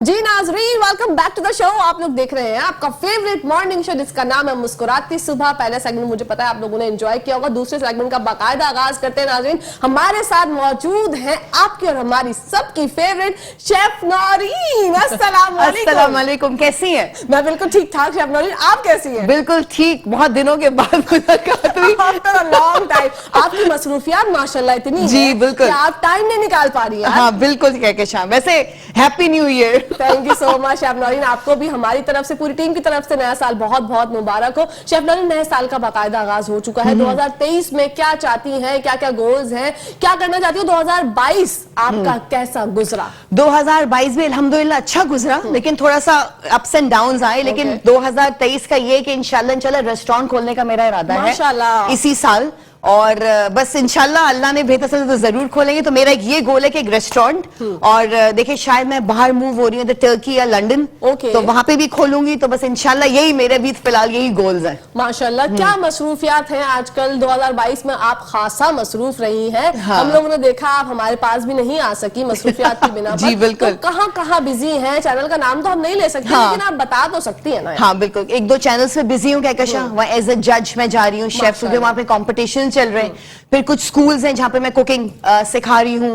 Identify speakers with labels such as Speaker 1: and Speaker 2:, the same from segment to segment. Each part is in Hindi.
Speaker 1: जी नाजरीन, welcome back to the show. आप लोग देख रहे हैं आपका फेवरेट मॉर्निंग शो जिसका नाम है मुस्कुराती सुबह। पहला सेगमेंट मुझे पता है आप लोगों ने एंजॉय किया होगा। दूसरे सेगमेंट का बाकायदा आगाज करते हैं नाजरीन। हमारे साथ मौजूद हैं आपकी और हमारी सबकी फेवरेट शेफ नौरीन। अस्सलाम
Speaker 2: वालेकुम। कैसी हैं?
Speaker 1: मैं बिल्कुल ठीक ठाक शेफ नौरीन, आप कैसी हैं?
Speaker 2: बिल्कुल ठीक, बहुत दिनों के बाद मुलाकात हुई
Speaker 1: आफ्टर अ लॉन्ग टाइम। आपकी मसरूफियात माशाल्लाह इतनी
Speaker 2: जी बिल्कुल,
Speaker 1: आप टाइम नहीं निकाल पा रही हैं।
Speaker 2: हाँ बिल्कुल कहकशां। वैसे happy new year.
Speaker 1: Thank you so much chef Naureen. आपको भी हमारी तरफ से, पूरी टीम की तरफ से नया साल बहुत बहुत मुबारक हो। शेफ नौरीन, नए साल का बाकायदा आगाज हो चुका है। 2023 में क्या चाहती हैं, क्या क्या गोल्स हैं, क्या करना चाहती हो? 2022 आपका कैसा गुजरा?
Speaker 2: 2022 में अल्हम्दुलिल्लाह अच्छा गुजरा, लेकिन थोड़ा सा अप्स एंड डाउन्स आए। लेकिन 2023 का ये कि इंशाल्लाह रेस्टोरेंट खोलने का मेरा इरादा है
Speaker 1: माशाल्लाह
Speaker 2: इसी साल। और बस इंशाल्लाह अल्लाह ने बेहतर से तो जरूर खोलेंगे। तो मेरा ये गोल है कि एक रेस्टोरेंट, और देखिए शायद मैं बाहर मूव हो रही हूँ टर्की या लंदन, तो वहां पे भी खोलूंगी। तो बस इंशाल्लाह यही मेरे भी फिलहाल यही गोल्स हैं।
Speaker 1: माशाल्लाह। क्या मसरूफियात हैं आजकल? 2022 में आप खासा मसरूफ रही हैं।
Speaker 2: हाँ।
Speaker 1: हम लोगों ने देखा आप हमारे पास भी नहीं आ सकी मसरूफियात की बिना पर।
Speaker 2: जी बिल्कुल।
Speaker 1: तो कहाँ बिजी हैं? चैनल का नाम तो हम नहीं ले सकते,
Speaker 2: हाँ।
Speaker 1: लेकिन आप बता तो सकती है ना।
Speaker 2: हाँ बिल्कुल, एक दो चैनल्स में बिजी हूँ कहकशां। वहाँ एज ए जज मैं जा रही हूँ शेफ, क्योंकि वहाँ पे कॉम्पिटिशन चल रहे हैं। फिर कुछ स्कूल्स हैं जहाँ पे मैं कुकिंग सिखा रही हूँ,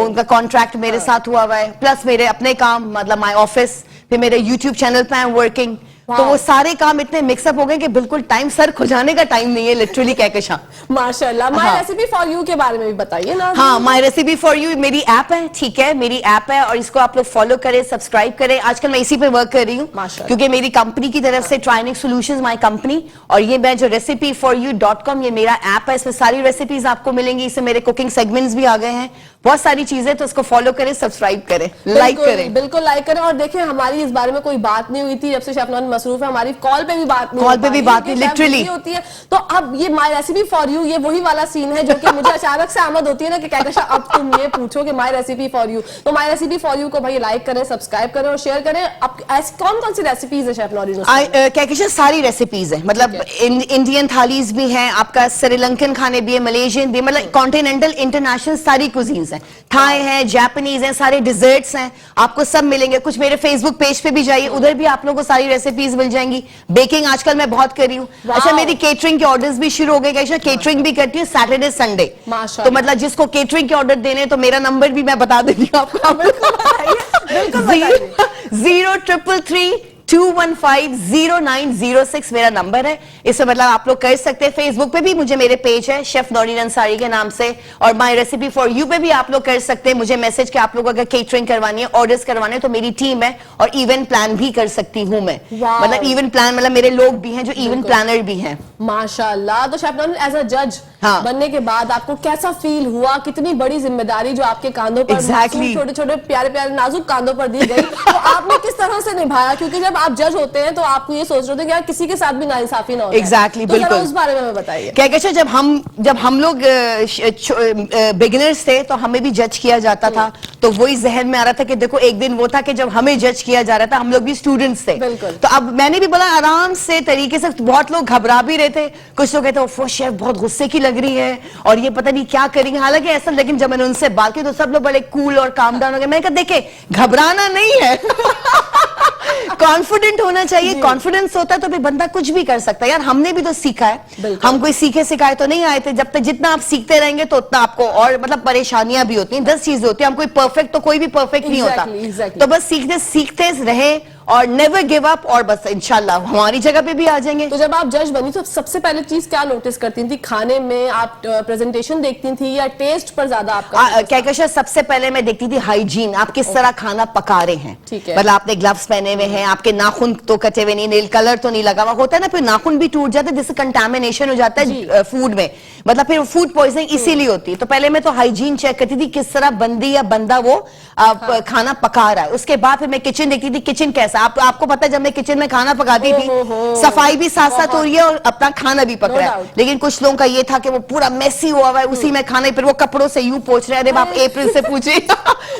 Speaker 2: उनका कॉन्ट्रैक्ट मेरे साथ हुआ हुआ है। प्लस मेरे अपने काम, मतलब माय ऑफिस, फिर मेरे यूट्यूब चैनल पे आई एम वर्किंग। तो वो सारे काम इतने मिक्सअप हो गए कि बिल्कुल टाइम सर खुजाने का टाइम नहीं है लिटरली कहकशां।
Speaker 1: माशाल्लाह। माय रेसिपी फॉर यू के बारे में भी बताइए ना।
Speaker 2: हाँ, माय रेसिपी फॉर यू मेरी ऐप है, ठीक है, मेरी ऐप है, और इसको आप लोग फॉलो करें, सब्सक्राइब करें। आजकल मैं इसी पे वर्क कर रही हूँ क्योंकि मेरी कंपनी की तरफ से ट्राइनिक सॉल्यूशंस माय कंपनी, और ये मैं जो recipe4you.com ये मेरा ऐप है, इसमें सारी रेसिपीज आपको मिलेंगी। इसमें मेरे कुकिंग सेगमेंट्स भी आ गए हैं, बहुत सारी चीजें। तो इसको फॉलो करें, सब्सक्राइब करें, लाइक करें,
Speaker 1: बिल्कुल लाइक करें। और देखें हमारी इस बारे में कोई बात नहीं हुई थी जब से शेफ नौरीन मसरूफ है। हमारी कॉल पे भी बात नहीं
Speaker 2: लिटरली
Speaker 1: होती है। तो अब ये माय रेसिपी फॉर यू, ये वही वाला सीन है जो कि मुझे अचानक से आमद होती है ना कि कहकशां अब तुम ये पूछो कि माय रेसिपी फॉर यू। तो माय रेसिपी फॉर यू को भाई लाइक करें, सब्सक्राइब करें और शेयर करें। अब ऐसी कौन कौन सी रेसिपीज है शेफ नौरीन?
Speaker 2: कहकशां सारी रेसिपीज है, मतलब इंडियन थालीज भी हैं, आपका श्रीलंकन खाने भी है, मलेशियन भी, मतलब कॉन्टिनेंटल इंटरनेशनल सारी कुजीन्स हैं, थाई है, जापानीज है, सारे डिजर्ट्स हैं, आपको सब मिलेंगे। कुछ मेरे फेसबुक पेज पे भी जाइए, उधर भी आप लोगों को सारी रेसिपीज मिल जाएंगी। बेकिंग आजकल मैं बहुत कर रही हूँ। अच्छा, मेरी केटरिंग के ऑर्डर्स भी शुरू हो गए। कहकशां केटरिंग भी करती हूँ सैटरडे संडे। तो मतलब जिसको केटरिंग के ऑर्डर देने, तो मेरा नंबर भी मैं बता देती हूँ आपको। 0332150906 मेरा नंबर है। इससे मतलब आप लोग कर सकते हैं। फेसबुक पे भी मुझे मेरे पेज है शेफ नौरीन अंसारी के नाम से, और माय रेसिपी फॉर यू पे भी आप लोग कर सकते हैं। मुझे मैसेज के आप लोग अगर केटरिंग करवानी है, ऑर्डर्स करवाने, तो मेरी टीम है, और इवेंट प्लान भी कर सकती हूँ मैं। मतलब इवेंट प्लान, मतलब मेरे लोग भी हैं जो इवेंट प्लानर भी हैं।
Speaker 1: माशाल्लाह। तो शेफ नौरीन एज अ जज बनने के बाद आपको कैसा फील हुआ? कितनी बड़ी जिम्मेदारी जो आपके कांधों पर, छोटे छोटे प्यारे प्यारे नाजुक कांधों पर दी गई, तो आपने किस तरह से निभाया? क्योंकि जब आप जज होते हैं तो आपको ये सोच रहे होते हैं कि यार किसी के साथ भी नाइंसाफी ना हो।
Speaker 2: एग्जैक्टली, बिल्कुल।
Speaker 1: उस बारे में बताइए।
Speaker 2: कहकशां जब हम लोग बिगिनर्स थे तो हमें भी जज किया जाता था, तो वही जहन में आ रहा था कि देखो एक दिन वो था कि जब हमें जज किया जा रहा था, हम लोग भी स्टूडेंट्स थे। तो अब मैंने भी बोला आराम से तरीके से। बहुत लोग घबरा भी रहे थे, कुछ लोग कहते वो शेफ बहुत गुस्से की लग रही है और ये पता नहीं क्या करेंगे, हालांकि ऐसा। लेकिन जब मैंने उनसे बात की तो सब लोग बड़े कूल और काम डाउन हो गए। मैंने कहा देखे घबराना नहीं है, कॉन्फिडेंट होना चाहिए। कॉन्फिडेंस होता है तो भी बंदा कुछ भी कर सकता है। यार हमने भी तो सीखा है, हम कोई सीखे सिखाए तो नहीं आए थे। जब तक जितना आप सीखते रहेंगे तो उतना आपको और मतलब परेशानियां भी होती हैं, 10 चीजें होती हैं। हम कोई परफेक्ट, तो कोई भी परफेक्ट नहीं होता। तो बस सीखते रहे और नेवर गिव अप, और बस इंशाल्लाह हमारी जगह पे भी आ जाएंगे।
Speaker 1: तो जब आप जज बनी तो सबसे पहले चीज क्या नोटिस करती थी? खाने में आप प्रेजेंटेशन देखती थी या टेस्ट पर ज्यादा आपका?
Speaker 2: कहकशां सबसे पहले मैं देखती थी हाइजीन, आप किस तरह खाना पका रहे हैं।
Speaker 1: ठीक है।
Speaker 2: मतलब आपने ग्लव्स पहने हुए हैं, आपके नाखून तो कटे हुए नहीं, नेल कलर तो नहीं लगा हुआ होता है ना, फिर नाखून भी टूट जाते हैं, जिससे कंटामिनेशन हो जाता है फूड में, मतलब फिर फूड पॉइजनिंग इसीलिए होती है। तो पहले मैं तो हाइजीन चेक करती थी, किस तरह बंदी या बंदा वो खाना पका रहा है। उसके बाद फिर मैं किचन देखती थी, किचन कैसा। आपको पता है जब मैं किचन में खाना पकाती थी, सफाई भी साथ साथ हो रही है और अपना खाना भी पक रहा है। लेकिन कुछ लोगों का ये था कि वो पूरा मेसी हुआ है, उसी में खाना, फिर वो कपड़ों से यूं पोंछ रहे हैं। अरे आप अप्रैल से पूछे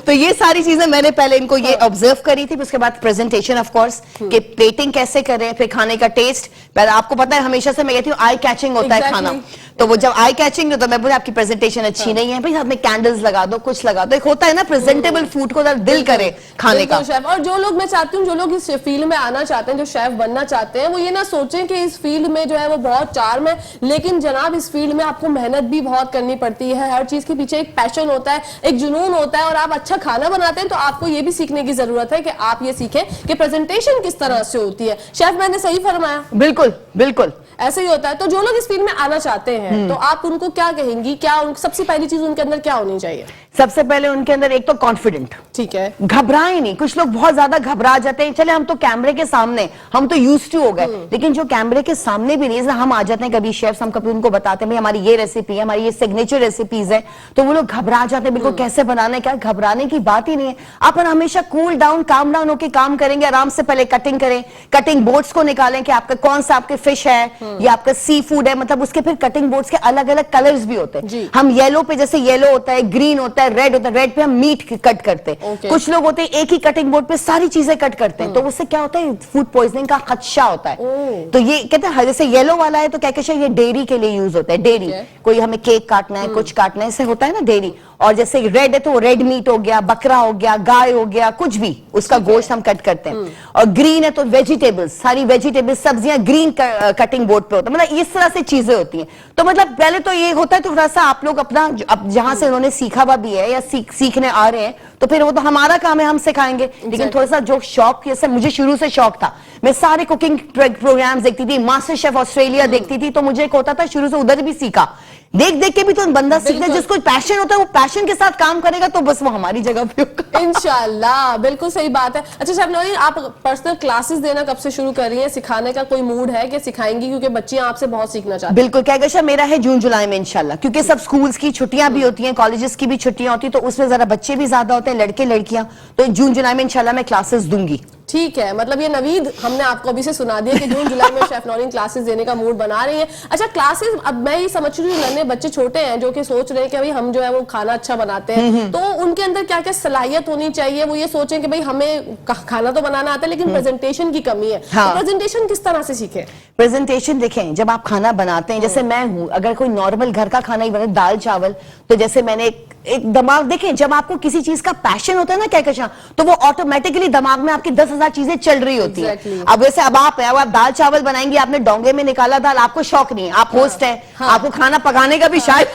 Speaker 2: तो ये सारी चीजें मैंने पहले इनको ये ऑब्जर्व करी थी, उसके बाद प्रेजेंटेशन ऑफ कोर्स कि प्लेटिंग कैसे करें, फिर खाने का टेस्ट। पहले आपको पता है हमेशा से मैं कहती हूँ आई कैचिंग होता है खाना, तो वो जब आई कैचिंग हो तो मैं बोले आपकी प्रेजेंटेशन अच्छी नहीं है, भाई साथ में कैंडल्स लगा दो, कुछ लगा दो, एक होता है ना प्रेजेंटेबल फूड को दिल करे खाने का।
Speaker 1: शेफ, और जो लोग मैं चाहती हूँ जो लोग इस फील्ड में आना चाहते हैं, जो शेफ बनना चाहते हैं, वो ये ना सोचें कि इस फील्ड में जो है वो बहुत चार्म है, लेकिन जनाब इस फील्ड में आपको मेहनत भी बहुत करनी पड़ती है। हर चीज के पीछे एक पैशन होता है, एक जुनून होता है, और आप अच्छा खाना बनाते हैं तो आपको ये भी सीखने की जरूरत है कि आप ये सीखें कि प्रेजेंटेशन किस तरह से होती है। शेफ मैंने सही फरमाया?
Speaker 2: बिल्कुल बिल्कुल
Speaker 1: ऐसे ही होता है। तो जो लोग इस फील्ड में आना चाहते हैं तो आप उनको क्या कहेंगी, क्या सबसे पहली चीज उनके अंदर क्या होनी चाहिए?
Speaker 2: सबसे पहले उनके अंदर एक तो कॉन्फिडेंट,
Speaker 1: ठीक है,
Speaker 2: घबराए नहीं। कुछ लोग बहुत ज्यादा घबरा जाते हैं, चले हम तो कैमरे के सामने हम तो यूज्ड टू हो गए, लेकिन जो कैमरे के सामने भी नहीं, हम आ जाते हैं कभी शेफ्स, हम कभी उनको बताते हैं भाई हमारी ये रेसिपी है, हमारी ये सिग्नेचर रेसिपीज है, तो वो लोग घबरा जाते हैं बिल्कुल कैसे बनाना है, क्या घबराने की बात ही नहीं है। आप हमेशा कूल डाउन काम डाउन होकर काम करेंगे, आराम से पहले कटिंग करें, कटिंग बोर्ड्स को निकालें कि आपका कौन सा आपके फिश है या आपका सी फूड है, मतलब उसके फिर कटिंग बोर्ड्स के अलग अलग कलर्स भी होते हैं। हम येलो पे, जैसे येलो होता है, ग्रीन होता है, रेड होता है, रेड पे हम मीट कट करते हैं। कुछ लोग होते हैं एक ही कटिंग बोर्ड पे सारी चीजें कट करते हैं, तो उससे क्या होता है फूड पॉइजनिंग का खदशा होता है। तो ये कहते हैं जैसे येलो वाला है तो क्या कहते हैं ये डेयरी के लिए यूज होता है, डेयरी कोई हमें केक काटना है, कुछ काटना है, इससे होता है ना डेयरी। और जैसे रेड है तो रेड मीट हो गया, बकरा हो गया, गाय हो गया, कुछ भी उसका गोश्त हम कट करते हैं। और ग्रीन है तो वेजिटेबल्स, सारी वेजिटेबल्स, सब्जियां ग्रीन कटिंग बोर्ड पे होता है, मतलब इस तरह से चीजें होती हैं। तो मतलब पहले तो ये होता है थोड़ा सा आप लोग अपना अब जहां से उन्होंने सीखा हुआ भी है या सीखने आ रहे हैं, तो फिर वो तो हमारा काम है, हम सिखाएंगे। लेकिन थोड़ा सा जो शौक, जैसे मुझे शुरू से शौक था, मैं सारे कुकिंग प्रोग्राम्स देखती थी, मास्टर शेफ ऑस्ट्रेलिया देखती थी, तो मुझे एक होता था शुरू से उधर भी सीखा, देख देख के भी तो बंदा सीखता है। जिसको पैशन होता है वो पैशन के साथ काम करेगा तो बस वो हमारी जगह पे होगा
Speaker 1: इंशाल्लाह। बिल्कुल सही बात है। अच्छा शेफ नौरीन, आप पर्सनल क्लासेस देना कब से शुरू कर रही हैं? सिखाने का कोई मूड है कि सिखाएंगी, क्योंकि बच्चियां आपसे बहुत सीखना चाहती हैं?
Speaker 2: बिल्कुल, क्या कहता मेरा है जून जुलाई में इंशाल्लाह, क्योंकि सब स्कूल्स की छुट्टियां भी होती हैं, कॉलेजेस की भी छुट्टियां होती हैं, तो उसमें जरा बच्चे भी ज्यादा होते हैं, लड़के लड़कियां, तो जून जुलाई में इंशाल्लाह मैं क्लासेस दूंगी।
Speaker 1: ठीक है, मतलब ये नवीद हमने आपको अभी से सुना दिया कि जून जुलाई में शेफ नौरीन क्लासेस देने का मूड बना रही है। अच्छा क्लासेस, अब मैं ये समझ रही हूँ नन्हे बच्चे छोटे हैं जो कि सोच रहे हैं कि भाई हम जो है वो खाना अच्छा बनाते हैं, तो उनके अंदर क्या क्या सलाहियत होनी चाहिए? वो ये सोचें कि भाई हमें खाना तो बनाना आता है लेकिन प्रेजेंटेशन की कमी है।
Speaker 2: हाँ।
Speaker 1: तो प्रेजेंटेशन किस तरह से सीखे?
Speaker 2: प्रेजेंटेशन देखें, जब आप खाना बनाते हैं, जैसे मैं हूं, अगर कोई नॉर्मल घर का खाना ही बने, दाल चावल, तो जैसे मैंने एक दिमाग, देखें जब आपको किसी चीज का पैशन होता है ना, क्या कहना, तो वो ऑटोमेटिकली दिमाग में आपकी 10,000 चीजें चल रही होती है। अब वैसे अब आप है, अब आप दाल चावल बनाएंगे, आपने डोंगे में निकाला दाल, आपको शौक नहीं है, आप होस्ट हैं, आपको खाना पकाने का भी शायद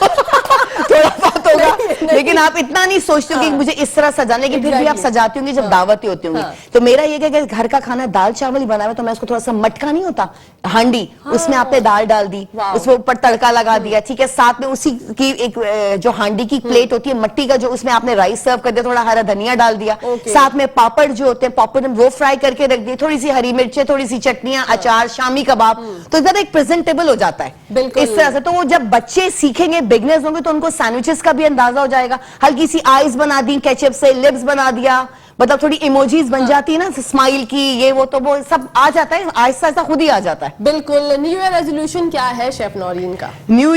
Speaker 2: थोड़ा बहुत होगा, लेकिन आप इतना नहीं सोचते कि मुझे इस तरह सजाने की, फिर भी आप सजाती होंगी जब दावतें होती होंगी। तो मेरा ये कि घर का खाना दाल चावल ही बना हुआ, तो मैं उसको थोड़ा सा मटका नहीं होता हांडी, उसमें आपने दाल डाल दी, उसमें ऊपर तड़का लगा दिया, ठीक है, साथ में उसी की एक जो हांडी की प्लेट होती है मट्टी का, जो उसमें आपने राइस सर्व कर दिया, थोड़ा हरा धनिया डाल दिया, साथ में पापड़ जो होते हैं, पापड़ वो फ्राई करके रख दिए, थोड़ी सी हरी मिर्चें, थोड़ी सी चटनियां, अचार, शामी कबाब, तो इधर एक प्रेजेंटेबल हो जाता है इस तरह से। तो वो जब बच्चे सीखेंगे, बिगनर्स होंगे, तो उनको सैंडविचेस का भी अंदाजा हो जाएगा, हल्की सी आईज बना दी केचप से, लिप्स बना दिया, मतलब थोड़ी इमोजीज बन जाती है ना स्माइल की, ये वो, तो वो सब आ जाता है, आहिस्ता आहिस्ता खुद ही आ जाता है।
Speaker 1: बिल्कुल। न्यू ईयर रेजोल्यूशन क्या है शेफ नौरीन का?
Speaker 2: न्यू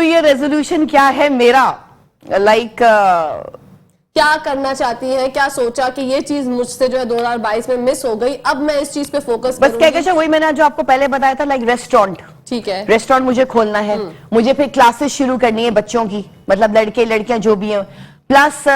Speaker 2: ईयर रेजोल्यूशन क्या है मेरा, लाइक
Speaker 1: क्या करना चाहती हैं, क्या सोचा कि ये चीज मुझसे जो है 2022 में मिस हो गई, अब मैं इस चीज पे फोकस
Speaker 2: बस क्या कहते हैं, वही मैंने जो आपको पहले बताया था, लाइक रेस्टोरेंट।
Speaker 1: ठीक है,
Speaker 2: रेस्टोरेंट मुझे खोलना है, मुझे फिर क्लासेस शुरू करनी है बच्चों की, मतलब लड़के लड़कियां जो भी हैं, प्लस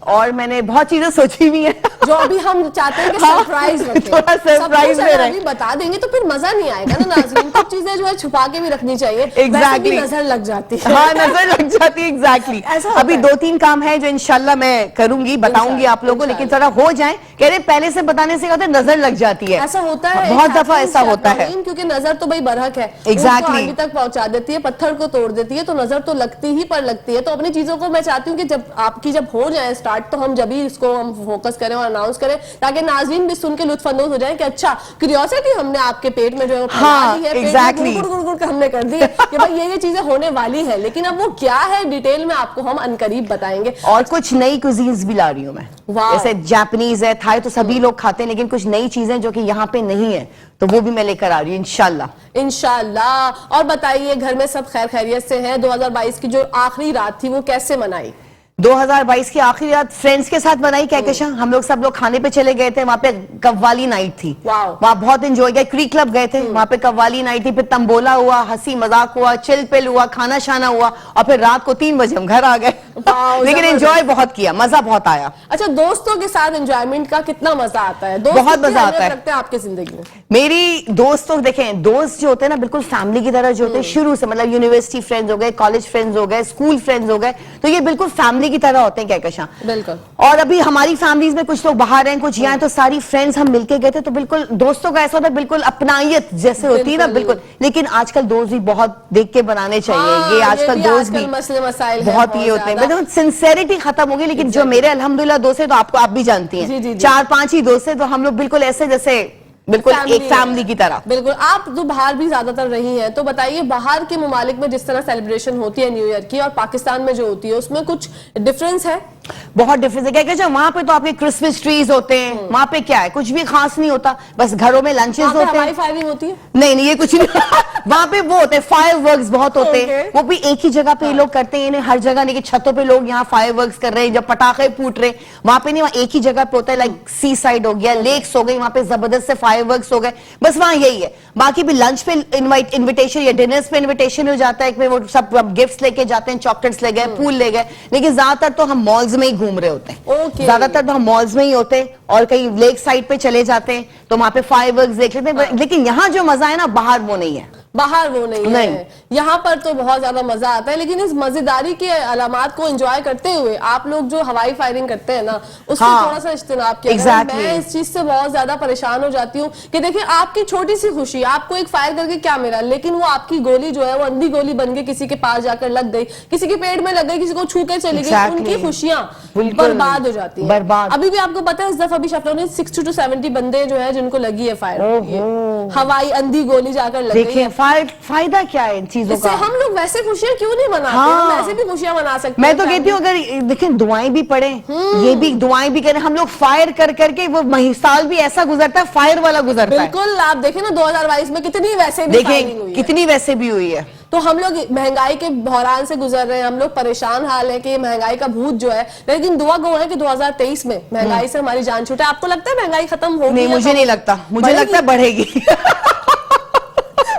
Speaker 2: और मैंने बहुत चीजें सोची हुई हैं
Speaker 1: जो अभी हम चाहते हैं कि सरप्राइज रखें,
Speaker 2: थोड़ा सरप्राइज में
Speaker 1: अभी बता देंगे तो फिर मजा नहीं आएगा ना नाज़रीन। कुछ चीजें जो है छुपा के भी रखनी चाहिए,
Speaker 2: एग्जैक्टली,
Speaker 1: नजर लग जाती है।
Speaker 2: हाँ नजर लग जाती है, एग्जैक्टली। अभी 2-3 काम है जो इंशाल्लाह मैं करूंगी, बताऊंगी आप लोगों को, लेकिन थोड़ा हो जाए, कह रहे पहले से बताने से कहते नजर लग जाती है,
Speaker 1: ऐसा होता है,
Speaker 2: बहुत दफा ऐसा होता है,
Speaker 1: क्योंकि नजर तो भाई बरहक है,
Speaker 2: एग्जैक्टली
Speaker 1: तक पहुंचा देती है, पत्थर को तोड़ देती है, तो नजर तो लगती ही पर लगती है। तो अपनी चीजों को मैं चाहती हूँ कि जब आपकी जब हो जाए स्टार्ट, तो हम जब भी इसको हम फोकस करें और अनाउंस करें, ताकि नाज़रीन भी सुन के लुत्फानंदोज हो जाए कि अच्छा क्यूरियोसिटी हमने आपके पेट में जो है
Speaker 2: हाँ,
Speaker 1: एग्जैक्टली गुड़ हमने कर दी है कि भाई ये चीजें होने वाली है, लेकिन अब वो क्या है डिटेल में आपको हम अनकरीब बताएंगे।
Speaker 2: और कुछ नई कुजीन्स भी ला रही हूँ मैं, जैसे जापानीज है, थाई तो सभी लोग खाते हैं, लेकिन कुछ नई चीजें जो कि यहाँ पे नहीं है, तो वो भी मैं लेकर आ रही हूँ इंशाल्लाह।
Speaker 1: इंशाल्लाह। और बताइए घर में सब खैर खैरियत से हैं? 2022 की जो आखिरी रात थी वो कैसे मनाई?
Speaker 2: 2022 की आखिरी रात फ्रेंड्स के साथ बनाई कहकशां। हम लोग सब लोग खाने पे चले गए थे, वहां पे कव्वाली नाइट थी। वहां बहुत एंजॉय किया। क्रीक क्लब गए थे, वहां पे कव्वाली नाइट थी, फिर तंबोला हुआ, हंसी मजाक हुआ, चिल पिल हुआ, खाना शाना हुआ, और फिर रात को 3 बजे हम घर आ गए। लेकिन एंजॉय बहुत किया, मजा बहुत आया।
Speaker 1: अच्छा, दोस्तों के साथ एंजॉयमेंट का कितना मजा आता है? दोस्त
Speaker 2: बहुत मजा आता है।
Speaker 1: रखते हैं आपकी जिंदगी में?
Speaker 2: मेरी दोस्तों, देखें दोस्त जो होते हैं ना बिल्कुल फैमिली की तरह जो होते हैं शुरू से, मतलब यूनिवर्सिटी फ्रेंड्स हो गए, कॉलेज फ्रेंड्स हो गए, स्कूल फ्रेंड्स हो गए, तो ये बिल्कुल फैमिली की तरह होते हैं कहकशां।
Speaker 1: बिल्कुल।
Speaker 2: और अभी हमारी फैमिलीज में कुछ लोग बाहर हैं, कुछ यहाँ हैं, तो सारी फ्रेंड्स हम मिलके गए थे, तो बिल्कुल दोस्तों का ऐसा होता है बिल्कुल अपनायत जैसे होती है ना, बिल्कुल। लेकिन आजकल दोस्त भी बहुत देख के बनाने चाहिए। ये आजकल दोस्त भी
Speaker 1: मसले मसाइल
Speaker 2: बहुत ये होते हैं, सिंसेरिटी खत्म हो गई। लेकिन जो मेरे अल्हम्दुलिल्लाह दोस्त है, तो आपको आप भी जानती हैं 4-5 ही दोस्त है, तो हम लोग बिल्कुल ऐसे जैसे बिल्कुल एक फैमिली की तरह।
Speaker 1: बिल्कुल। आप जो बाहर भी ज्यादातर रही हैं, तो बताइए बाहर के ममालिक में जिस तरह सेलिब्रेशन होती है न्यू ईयर की और पाकिस्तान में जो होती है, उसमें कुछ डिफरेंस है?
Speaker 2: बहुत डिफरेंस है। क्या कहते हैं, वहां पे तो आपके क्रिसमस ट्रीज होते हैं, वहां पे क्या है कुछ भी खास नहीं होता, बस घरों में लंचेस होते हैं।
Speaker 1: हवाई फायरिंग होती है?
Speaker 2: नहीं, ये कुछ नहीं। वहां पे वो होते हैं फायरवर्क्स बहुत होते हैं, वो भी एक ही जगह पे लोग करते हैं, हर जगह नहीं कि छतों पे लोग यहाँ फायरवर्क्स कर रहे हैं, जब पटाखे फूट रहे, वहां पे नहीं, वहां एक ही जगह पे होता है। लाइक सी साइड हो गया, लेक्स हो गई, वहां पे जबरदस्त से फायरवर्क्स हो गए, बस वहां यही है। बाकी भी लंच पे इन्विटेशन या डिनर्स पे इन्विटेशन हो जाता है, वो सब गिफ्ट्स लेके जाते हैं, चॉकलेट्स ले गए, फूल ले गए। लेकिन ज्यादातर तो हम मॉल्स में ही घूम रहे होते हैं। ज्यादातर तो हम मॉल्स में ही होते हैं, और कहीं लेक साइड पे चले जाते हैं, तो वहां पे फायरवर्क्स देख लेते हैं। लेकिन यहाँ जो मजा है ना, बाहर वो नहीं है।
Speaker 1: बाहर वो नहीं है, यहाँ पर तो बहुत ज्यादा मजा आता है। लेकिन इस मजेदारी के अलामात को एंजॉय करते हुए आप लोग जो हवाई फायरिंग करते हैं ना, उससे थोड़ा सा इज्तिनाब किया। मैं इस चीज से बहुत ज्यादा परेशान हो जाती हूँ कि देखिए आपकी छोटी सी खुशी, आपको एक फायर करके क्या मिला, लेकिन वो आपकी गोली जो है वो अंधी गोली बन के किसी के पास जाकर लग गई, किसी के पेट में लग गई, किसी को छू के चली गई, उनकी खुशियां बर्बाद हो जाती है। अभी भी आपको पता है इस दफा भी शफलों ने 60 to 70 बंदे जो है जिनको लगी है फायर, हवाई अंधी गोली जाकर लग गई।
Speaker 2: फायदा क्या है इन चीजों का?
Speaker 1: हम लोग वैसे खुशियां क्यों नहीं मनाते? हम ऐसे भी खुशियां मना सकते हैं।
Speaker 2: मैं तो कहती हूँ अगर देखिए दुआएं भी पढ़े, ये भी दुआएं भी करें, हम लोग फायर कर करके वो साल भी ऐसा गुजरता है, फायर वाला गुजरता है।
Speaker 1: बिल्कुल। आप देखें ना 2022 में कितनी वैसे भी
Speaker 2: देखें, कितनी वैसे भी हुई है।
Speaker 1: तो हम लोग महंगाई के बहरान से गुजर रहे हैं, हम लोग परेशान हाल है कि महंगाई का भूत जो है, लेकिन दुआ गो है कि 2023 में महंगाई से हमारी जान छूटे। आपको लगता है महंगाई खत्म होगी?
Speaker 2: नहीं, मुझे नहीं लगता, मुझे लगता है बढ़ेगी।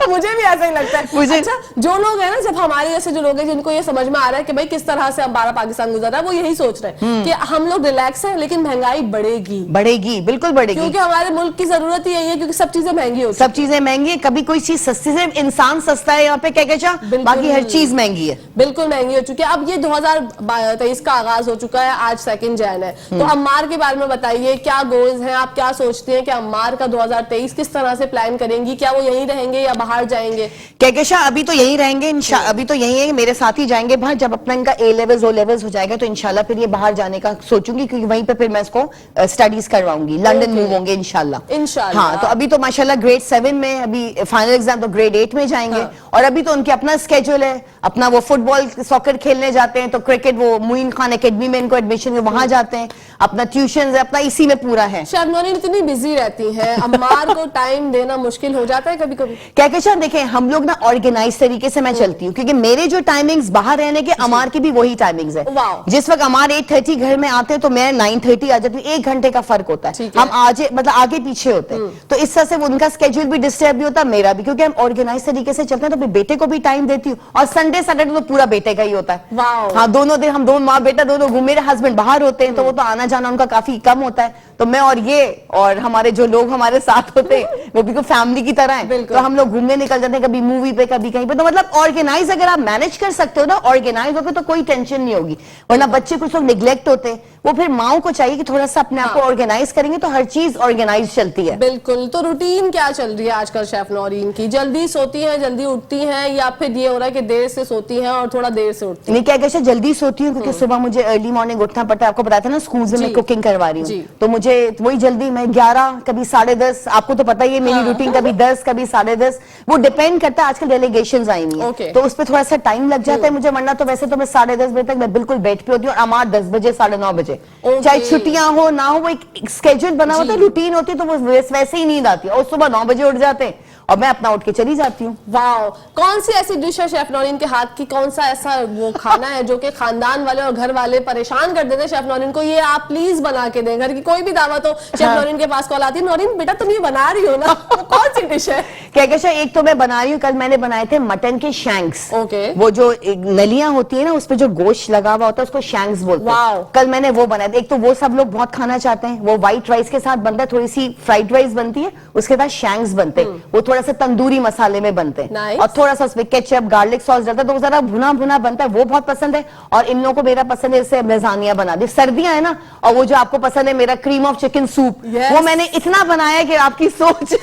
Speaker 1: मुझे भी ऐसा ही लगता है। अच्छा, जो लोग हैं ना, जब हमारे जैसे जो लोग हैं जिनको ये समझ में आ रहा है कि भाई किस तरह से हमारा पाकिस्तान गुजर रहा है, वो यही सोच रहे हैं कि हम लोग रिलैक्स हैं, लेकिन महंगाई बढ़ेगी।
Speaker 2: बढ़ेगी, बिल्कुल बढ़ेगी,
Speaker 1: क्योंकि हमारे मुल्क की जरूरत ही यही है, क्योंकि सब चीजें महंगी हो,
Speaker 2: सब चीजें महंगी है। कभी कोई चीज सस्ती से इंसान सस्ता है यहाँ पे क्या, बाकी हर चीज महंगी है,
Speaker 1: बिल्कुल महंगी हो चुकी है। अब ये 2023 का आगाज हो चुका है, आज 2 जैन है, तो अम्मार के बारे में बताइए, क्या गोल्स हैं, आप क्या सोचते हैं कि अम्मार का 2023 किस तरह से प्लान करेंगी? क्या वो यहीं रहेंगे या बाहर जाएंगे?
Speaker 2: कहकशां अभी तो यही रहेंगे, अभी तो यही है, मेरे साथ ही जाएंगे बाहर। जब अपना इनका A लेवल्स O लेवल्स हो जाएगा तो इंशाल्लाह फिर ये बाहर जाने का सोचूंगी, क्योंकि वहीं पे फिर मैं इसको स्टडीज करवाऊंगी, लंदन मूव होंगे इंशाल्लाह। हाँ, तो अभी तो माशाल्लाह ग्रेड 7 में, अभी फाइनल एग्जाम तो ग्रेड 8 में जाएंगे। और अभी तो उनके अपना स्केड्यूल है, अपना वो फुटबॉल सॉकर खेलने जाते हैं, तो क्रिकेट वो मुइन खान एकेडमी में इनको एडमिशन है, वहां जाते हैं, अपना ट्यूशन है, अपना इसी में पूरा है।
Speaker 1: शबनम इतनी बिजी रहती है, अम्मार को टाइम देना मुश्किल हो जाता है कभी कभी?
Speaker 2: कहकशां देखें, हम लोग ना ऑर्गेनाइज तरीके से मैं चलती हूँ, क्योंकि मेरे जो टाइमिंग्स बाहर रहने के, अमार की भी वही टाइमिंग्स है। जिस वक्त अमार 8:30 घर में आते हैं तो मैं 9:30 आ जाती हूँ। 1 घंटे का फर्क होता है, हम आगे पीछे होते हैं, तो इस तरह से उनका स्केड्यूल भी डिस्टर्ब भी होता है, मेरा भी, क्योंकि हम ऑर्गेनाइज तरीके से चलते हैं। तो अपने बेटे को भी टाइम देती हूँ, और संडे सैटरडे तो पूरा बेटे का ही होता है। हाँ, दोनों दिन हम दोनों माँ बेटा दोनों घूम, मेरे हस्बैंड बाहर होते हैं, तो वो तो आना जाना उनका काफी कम होता है, तो मैं और ये और हमारे जो लोग हमारे साथ होते हैं वो बिल्कुल फैमिली की तरह है, तो हम लोग घूमने निकल जाते हैं, कभी मूवी पे कभी कहीं पे। तो मतलब ऑर्गेनाइज अगर आप मैनेज कर सकते हो ना, ऑर्गेनाइज होकर, तो कोई टेंशन नहीं होगी। वरना बच्चे कुछ लोग निग्लेक्ट होते हैं, वो फिर माओ को चाहिए कि थोड़ा सा अपने आप को ऑर्गेनाइज करेंगे तो हर चीज ऑर्गेनाइज चलती है।
Speaker 1: बिल्कुल। तो रूटीन क्या चल रही है आजकल शेफ नौरीन की? जल्दी सोती हैं, जल्दी उठती हैं, या फिर ये हो रहा है कि देर से सोती हैं और थोड़ा देर से उठती हैं?
Speaker 2: नहीं, क्या कहते, जल्दी सोती हूँ, क्योंकि सुबह मुझे अर्ली मॉर्निंग उठना पड़ता है। आपको बताया था ना, स्कूल में मैं कुकिंग करवा रही हूँ, तो मुझे वही जल्दी, मैं 11 कभी 10:30, आपको तो पता ही है मेरी रूटीन, कभी 10 कभी 10:30, वो डिपेंड करता है। आजकल डेलीगेशंस आई हुई है, तो उस पर थोड़ा सा टाइम लग जाता है मुझे, वरना तो वैसे तो मैं 10:30 बजे तक मैं बिल्कुल बेड पे होती हूँ, और अमार 10 बजे 9:30 बजे, चाहे छुट्टियां हो ना हो, वो एक स्केड्यूल बना होता है, रूटीन होती है, तो वो वैसे ही नींद आती है, और सुबह 9 बजे उठ जाते हैं, और मैं अपना उठ के चली जाती हूँ।
Speaker 1: वाओ, कौन सी ऐसी डिश है शेफ नौरीन के हाथ की, कौन सा ऐसा वो खाना है जो कि खानदान वाले और घर वाले परेशान कर देते हैं शेफ नौरीन को, ये आप प्लीज बना के दें। घर की कोई भी दावत हो, शेफ नौरीन के पास कॉल आती है, नौरीन बेटा तुम ये बना रही हो ना, वो कौन सी डिश है?
Speaker 2: कहकशा एक तो मैं बना रही हूँ, कल मैंने बनाए थे मटन के शैंक्स।
Speaker 1: ओके।
Speaker 2: वो जो नलियां होती है ना, उस पे जो गोश्त लगा हुआ होता है उसको शैंक्स बोलते हैं। कल मैंने वो बनाए थे। एक तो वो सब लोग बहुत खाना चाहते हैं, वो व्हाइट राइस के साथ बनता है, थोड़ी सी फ्राइड राइस बनती है, उसके बाद शैंक्स बनते हैं, वो थोड़ा सा तंदूरी मसाले में बनते हैं और थोड़ा सा उसमें केचप गार्लिक सॉस डालता है, तो जरा भुना भुना बनता है, वो बहुत पसंद है। और इन लोगों को मेरा पसंद है जैसे लजानिया बना दी, सर्दियां है ना, और वो जो आपको पसंद है मेरा क्रीम ऑफ चिकन सूप, वो मैंने इतना बनाया कि आपकी सोच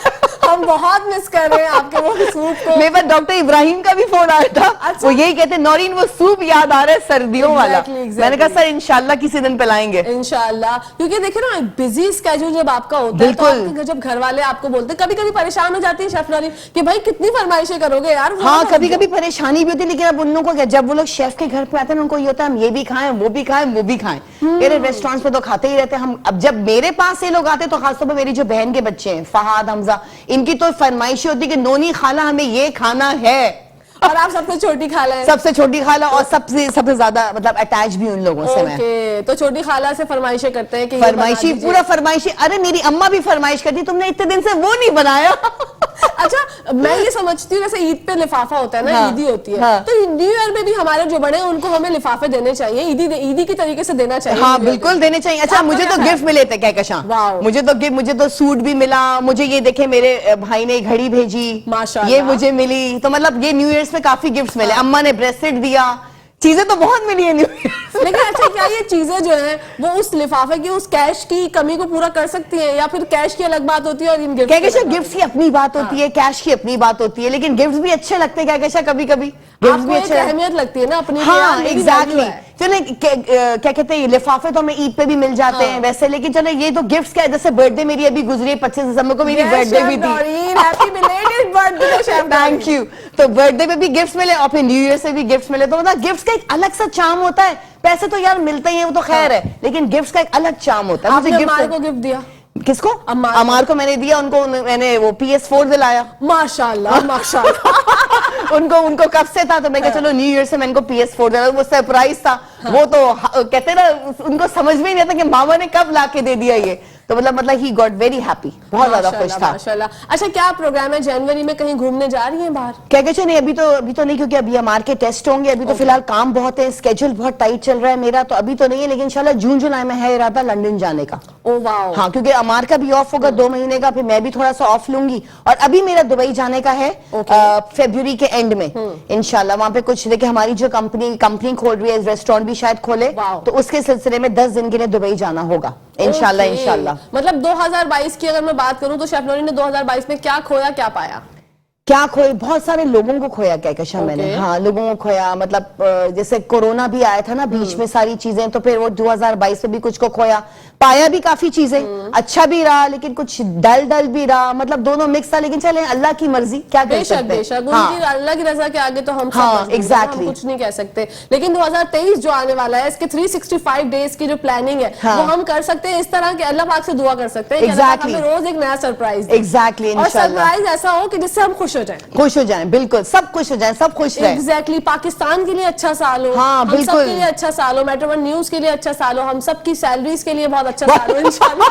Speaker 1: हम बहुत मिस कर रहे हैं आपके वो सूप को।
Speaker 2: मेरे पास डॉक्टर इब्राहिम का भी फोन आया था। अच्छा। वो यही कहते नौरीन वो सूप याद आ रहा है सर्दियों वाला। मैंने कहा सर इंशाल्लाह किसी दिन पिलाएंगे।
Speaker 1: इंशाल्लाह, क्योंकि देखिए ना बिजी स्केड्यूल जब आपका होता है तो आपके जब घर वाले आपको बोलते हैं, कभी कभी परेशान हो जाती है शेफ नौरीन कि भाई कितनी फरमाइशें करोगे यार।
Speaker 2: हाँ, कभी कभी परेशानी भी होती है, लेकिन अब उन लोगों को जब वो लोग शेफ के घर पे आते हैं उनको ये होता है हम ये भी खाएं वो भी खाएं वो भी खाएं। मेरे रेस्टोरेंट्स पे तो खाते ही रहते हैं हम। अब जब मेरे पास ये लोग आते हैं तो खासतौर पर मेरी जो बहन के बच्चे हैं फहाद हमजा, इनकी तो फरमाइश होती है कि नोनी खाला हमें ये खाना है।
Speaker 1: और आप सबसे छोटी खाला है?
Speaker 2: सबसे छोटी खाला और सबसे ज्यादा मतलब अटैच भी उन लोगों से मैं।
Speaker 1: तो छोटी खाला से फरमाइशें करते हैं कि
Speaker 2: फरमाइशी पूरा फरमाइशी। अरे मेरी अम्मा भी फरमाइश करती तुमने इतने दिन से वो नहीं बनाया।
Speaker 1: अच्छा, मैं ये समझती हूँ जैसे ईद पे लिफाफा होता है ना,
Speaker 2: हाँ,
Speaker 1: ईदी होती है,
Speaker 2: हाँ,
Speaker 1: तो न्यू ईयर में भी हमारे जो बड़े हैं उनको हमें लिफाफे देने चाहिए, ईदी की तरीके से देना चाहिए।
Speaker 2: हाँ बिल्कुल देने चाहिए। अच्छा मुझे तो गिफ्ट मिले थे कहकशा, मुझे तो सूट भी मिला, मुझे ये देखे मेरे भाई ने घड़ी भेजी, ये मुझे मिली, तो मतलब ये न्यू ईयर में काफी गिफ्ट मिले। अम्मा ने ब्रेसलेट दिया, चीजें तो बहुत मिली है न्यू ईयर।
Speaker 1: लेकिन अच्छा क्या ये चीजें जो है वो उस लिफाफे की उस कैश की कमी को पूरा कर सकती हैं, या फिर कैश की अलग बात होती है और इन
Speaker 2: गिफ्ट की अपनी बात होती है, कैश की अपनी बात होती है, लेकिन गिफ्ट भी अच्छे लगते हैं कहकशा कभी कभी गिफ्ट भी अच्छे
Speaker 1: अहमियत लगती है ना अपनी।
Speaker 2: हाँ एग्जैक्टली। चलो क्या कहते हैं लिफाफे तो हमें ईद पे भी मिल जाते हैं वैसे, लेकिन चलो ये तो गिफ्ट्स क्या है, जैसे बर्थडे मेरी अभी गुजरी 25 दिसंबर को, मेरी बर्थडे भी थी। Thank you. तो बर्थडे पे भी गिफ्ट्स मिले और फिर न्यू ईयर से भी गिफ्ट्स मिले, तो मतलब गिफ्ट्स का एक अलग सा चार्म होता है। पैसे तो यार मिलते ही हैं वो तो खैर है, लेकिन गिफ्ट्स का एक अलग चार्म होता है।
Speaker 1: मुझे गिफ्ट दिया
Speaker 2: किसको? अमार को मैंने दिया, उनको मैंने वो PS4 दिलाया।
Speaker 1: माशाल्लाह माशाल्लाह।
Speaker 2: उनको कब से था, तो मैं चलो न्यू ईयर से मैं इनको PS4 दिलाया, वो सरप्राइज था। वो तो कहते ना उनको समझ में नहीं आता कि मामा ने कब लाके दे दिया ये, तो मतलब ही गॉट वेरी हैप्पी, बहुत ज्यादा खुश था।
Speaker 1: माशाल्लाह। अच्छा क्या प्रोग्राम है, जनवरी में कहीं घूमने जा रही हैं बाहर?
Speaker 2: क्या कहते नहीं, अभी तो नहीं, क्योंकि अभी हमारे के टेस्ट होंगे, अभी तो फिलहाल काम बहुत है, स्केड्यूल बहुत टाइट चल रहा है मेरा, तो अभी तो नहीं है, लेकिन इंशाल्लाह जून जुलाई में है इरादा लंदन जाने का।
Speaker 1: Oh wow.
Speaker 2: हाँ, क्योंकि अमार का भी ऑफ होगा 2 महीने का, फिर मैं भी थोड़ा सा ऑफ लूंगी, और अभी मेरा दुबई जाने का है फरवरी के एंड में इंशाल्लाह। वहां पे कुछ देखिए हमारी जो कंपनी खोल रही है, रेस्टोरेंट भी शायद खोले, तो उसके सिलसिले में 10 दिन के लिए दुबई जाना होगा इंशाल्लाह।
Speaker 1: मतलब 2022 की अगर मैं बात करूं तो शेफ नौरीन ने 2022 में क्या खोया क्या पाया?
Speaker 2: क्या खोए, बहुत सारे लोगों को खोया कहकशा मैंने। हाँ लोगों को खोया, मतलब जैसे कोरोना भी आया था ना बीच में सारी चीजें, तो फिर वो 2022 में भी कुछ को खोया, पाया भी काफी चीजें, अच्छा भी रहा लेकिन कुछ डल भी रहा, मतलब दोनों मिक्स था, लेकिन चले अल्लाह की मर्जी, क्या कर सकते हैं।
Speaker 1: बेशक अल्लाह की रजा के आगे तो हम
Speaker 2: एग्जैक्टली
Speaker 1: कुछ नहीं कह सकते। लेकिन 2023 जो आने वाला है, इसके 365 डेज की जो प्लानिंग है वो हम कर सकते हैं इस तरह के, अल्लाह पाक से दुआ कर सकते हैं
Speaker 2: एग्जैक्टली,
Speaker 1: रोज एक नया सरप्राइज।
Speaker 2: एग्जैक्टली,
Speaker 1: और सरप्राइज ऐसा हो कि जिससे हम खुश हो जाएं,
Speaker 2: बिल्कुल सब खुश हो जाएं, सब खुश रहें।
Speaker 1: एग्जैक्टली। पाकिस्तान के लिए अच्छा साल हो,
Speaker 2: हाँ,
Speaker 1: हम सब के लिए अच्छा साल हो, मेट्रो 1 न्यूज के लिए अच्छा साल हो, हम सब की सैलरीज के लिए बहुत अच्छा साल हो इंशाल्लाह।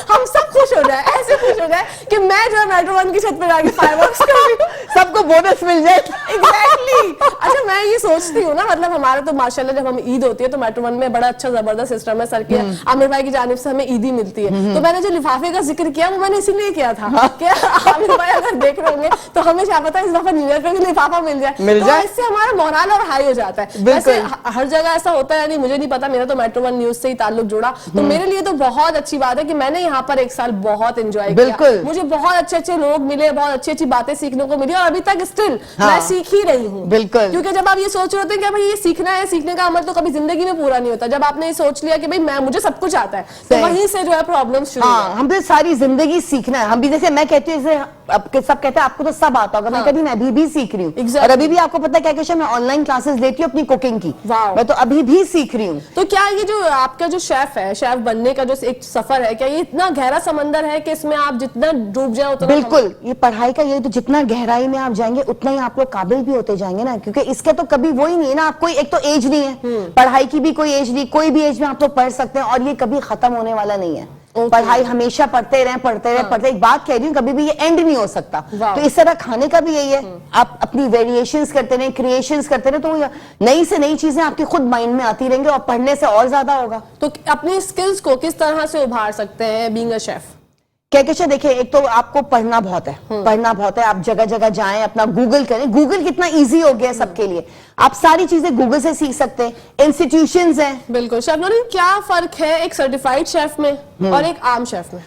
Speaker 1: हम सब खुश हो जाए, ऐसे खुश हो जाए कि मैं जो है मेट्रो 1 की छत पे जाके फायरवर्क्स कर
Speaker 2: सबको बोनस मिल जाए।
Speaker 1: एग्जैक्टली। अच्छा मैं ये सोचती हूँ ना, मतलब हमारा तो माशाल्लाह जब हम ईद होती है तो मेट्रो 1 में बड़ा अच्छा जबरदस्त सिस्टम है, सर की आमिर भाई की जानिब से हमें ईदी मिलती है। तो मैंने जो लिफाफे का जिक्र किया वो मैंने इसीलिए किया था कि आमिर भाई अगर देख रहे होंगे तो हमें क्या पता इस दफा न्यू ईयर पे भी लिफाफा मिल जाए, तो इससे हमारा मोरल और हाई हो जाता है। वैसे हर जगह ऐसा होता है नहीं, मुझे नहीं पता, मेरा तो मेट्रो 1 न्यूज से ही ताल्लुक जुड़ा, तो मेरे लिए तो बहुत अच्छी बात है कि मैंने यहाँ पर एक साल बहुत एंजॉय किया। मुझे बहुत अच्छे लोग मिले, बहुत अच्छी बातें सीखने को मिली, और अभी तक स्टिल मैं सीख ही रही हूँ। बिल्कुल, क्योंकि जब आप ये सोच रहे होते हैं कि भाई ये सीखना है, सीखने का अमल तो कभी जिंदगी में पूरा नहीं होता। जब आपने ये सोच लिया कि भाई मुझे सब कुछ आता है, तो वहीं से जो है प्रॉब्लम शुरू।
Speaker 2: हाँ, हम तो सारी जिंदगी सीखना है। हम भी जैसे मैं कहती हूँ सब कहते हैं आपको तो सब आता होगा, मैं कहती मैं अभी भी सीख रही हूँ।
Speaker 1: Exactly.
Speaker 2: और अभी भी आपको पता है क्या क्या मैं ऑनलाइन क्लासेस लेती हूँ अपनी कुकिंग की, मैं तो अभी भी सीख रही हूँ।
Speaker 1: तो क्या ये जो आपका जो शेफ है, शेफ बनने का जो एक सफर है, क्या ये इतना गहरा समंदर है कि इसमें आप जितना डूब जाए उतना?
Speaker 2: बिल्कुल, ये पढ़ाई का ये तो जितना गहराई में आप जाएंगे उतना ही आप लोग काबिल भी होते जाएंगे ना, क्योंकि इसके तो कभी वो ही नहीं है ना, आप कोई एक तो एज नहीं है, पढ़ाई की भी कोई एज नहीं, कोई भी एज में आप लोग पढ़ सकते हैं और ये कभी खत्म होने वाला नहीं है। पढ़ाई हमेशा पढ़ते रहे। एक बात कह रही हूँ, कभी भी ये एंड नहीं हो सकता। तो इस तरह खाने का भी यही है, आप अपनी वेरिएशंस करते रहे, क्रिएशंस करते रहे, तो नई से नई चीजें आपकी खुद माइंड में आती रहेंगी और पढ़ने से और ज्यादा होगा।
Speaker 1: तो अपनी स्किल्स को किस तरह से उभार सकते हैं बीइंग अ शेफ?
Speaker 2: क्या देखिए, एक तो आपको पढ़ना बहुत है, आप जगह जगह जाएं, अपना गूगल करें। गूगल कितना इजी हो गया सबके लिए, आप सारी चीजें गूगल से सीख सकते हैं। इंस्टीट्यूशंस हैं।
Speaker 1: बिल्कुल। शेफ नौरीन, क्या फर्क है एक सर्टिफाइड शेफ में और एक आम शेफ में?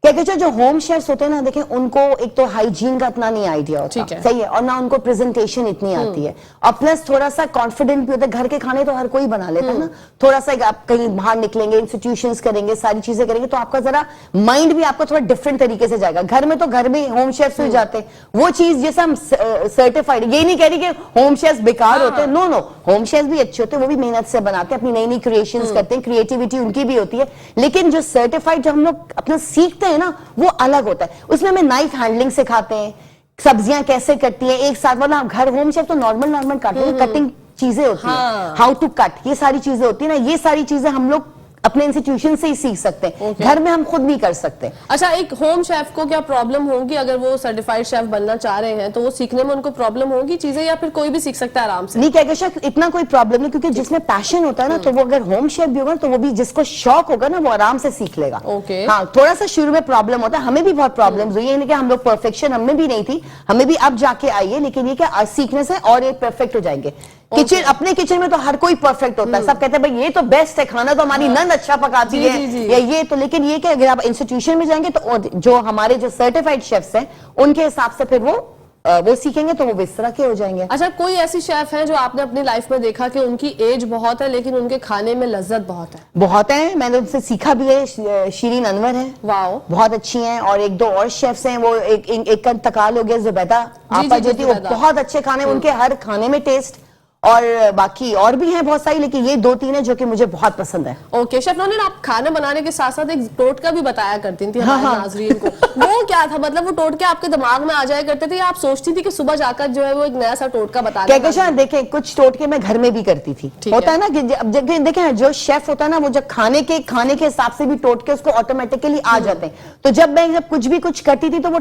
Speaker 2: क्या जो होम शेफ्स होते हैं ना, देखिए उनको एक तो हाइजीन का इतना नहीं आइडिया होता, सही है, और ना उनको प्रेजेंटेशन इतनी आती है, और प्लस थोड़ा सा कॉन्फिडेंट भी होता है। घर के खाने तो हर कोई बना लेता है ना, थोड़ा सा आप कहीं बाहर निकलेंगे, इंस्टीट्यूशंस करेंगे, सारी चीजें करेंगे, तो आपका जरा माइंड भी आपका थोड़ा डिफरेंट तरीके से जाएगा। घर में तो घर में होम शेफ्स हो जाते हैं, वो चीज जैसे हम सर्टिफाइड, ये नहीं कह रही कि होम शेफ्स बेकार होते हैं, नो, होम शेफ्स भी अच्छे होते हैं, वो भी मेहनत से बनाते हैं, अपनी नई नई क्रिएशंस करते हैं, क्रिएटिविटी उनकी भी होती है। लेकिन जो सर्टिफाइड जो हम लोग अपना सीखते हैं ना, वो अलग होता है। उसमें हमें नाइफ हैंडलिंग सिखाते हैं, सब्जियां कैसे कटती हैं एक साथ, मतलब घर होम शेफ तो नॉर्मल काटते हैं, कटिंग चीजें होती हैं, हाउ टू कट, ये सारी चीजें होती है ना, ये सारी चीजें हम लोग अपने इंस्टीट्यूशन से ही सीख सकते हैं। घर में हम खुद नहीं कर सकते।
Speaker 1: अच्छा, एक होम शेफ को क्या प्रॉब्लम होगी अगर वो सर्टिफाइड शेफ बनना चाह रहे हैं, तो वो सीखने में उनको प्रॉब्लम होगी चीजें, या फिर कोई भी सीख सकता है आराम से?
Speaker 2: नहीं, क्या शेफ इतना कोई प्रॉब्लम नहीं, क्योंकि जिसमें पैशन होता है ना, तो वो अगर होम शेफ भी होगा तो वो भी, जिसको शौक होगा ना, वो आराम से सीख लेगा। हाँ, थोड़ा सा शुरू में प्रॉब्लम होता है, हमें भी बहुत प्रॉब्लम हुई है, हम लोग परफेक्शन हमें भी नहीं थी, हमें भी अब जाके आई है, लेकिन ये क्या सीखने से और ये परफेक्ट हो जाएंगे। किचन, अपने किचन में तो हर कोई परफेक्ट होता है, सब कहते हैं भाई ये तो बेस्ट है खाना, तो हमारी नंद अच्छा पकाती है या ये तो, लेकिन ये क्या, अगर आप इंस्टीट्यूशन में जाएंगे तो जो हमारे जो सर्टिफाइड शेफ्स हैं उनके हिसाब से फिर वो सीखेंगे तो वो इस तरह के हो जाएंगे।
Speaker 1: अच्छा, कोई ऐसी शेफ है जो आपने अपनी लाइफ में देखा कि उनकी एज बहुत है लेकिन उनके खाने में लज्जत बहुत है?
Speaker 2: बहुत है, मैंने उनसे सीखा भी है। शीरीन अनवर है, वाओ, बहुत अच्छी हैं, और एक दो और शेफ्स हैं, वो एक का इंतकाल हो गया, जुबैदा आपा जो थी, वो बहुत अच्छे खाने, उनके हर खाने में टेस्ट, और बाकी और भी हैं बहुत सारी, लेकिन ये दो तीन है जो कि मुझे बहुत पसंद है।
Speaker 1: ओके शेफ नौरीन, आप खाना बनाने के साथ साथ एक टोटका भी बताया करती थी हमारे नाज़रीन को, वो क्या था? मतलब वो टोटके आपके दिमाग में आ जाया करते थे, आप सोचती थी कि सुबह जाकर जो है वो एक नया सा टोटका बता दें?
Speaker 2: देखें, कुछ टोटके मैं घर में भी करती थी। होता है ना कि अब देखें, जो शेफ होता है ना, वो जब खाने के हिसाब से भी टोटके उसको ऑटोमेटिकली आ जाते हैं। तो जब मैं कुछ भी कुछ करती थी तो वो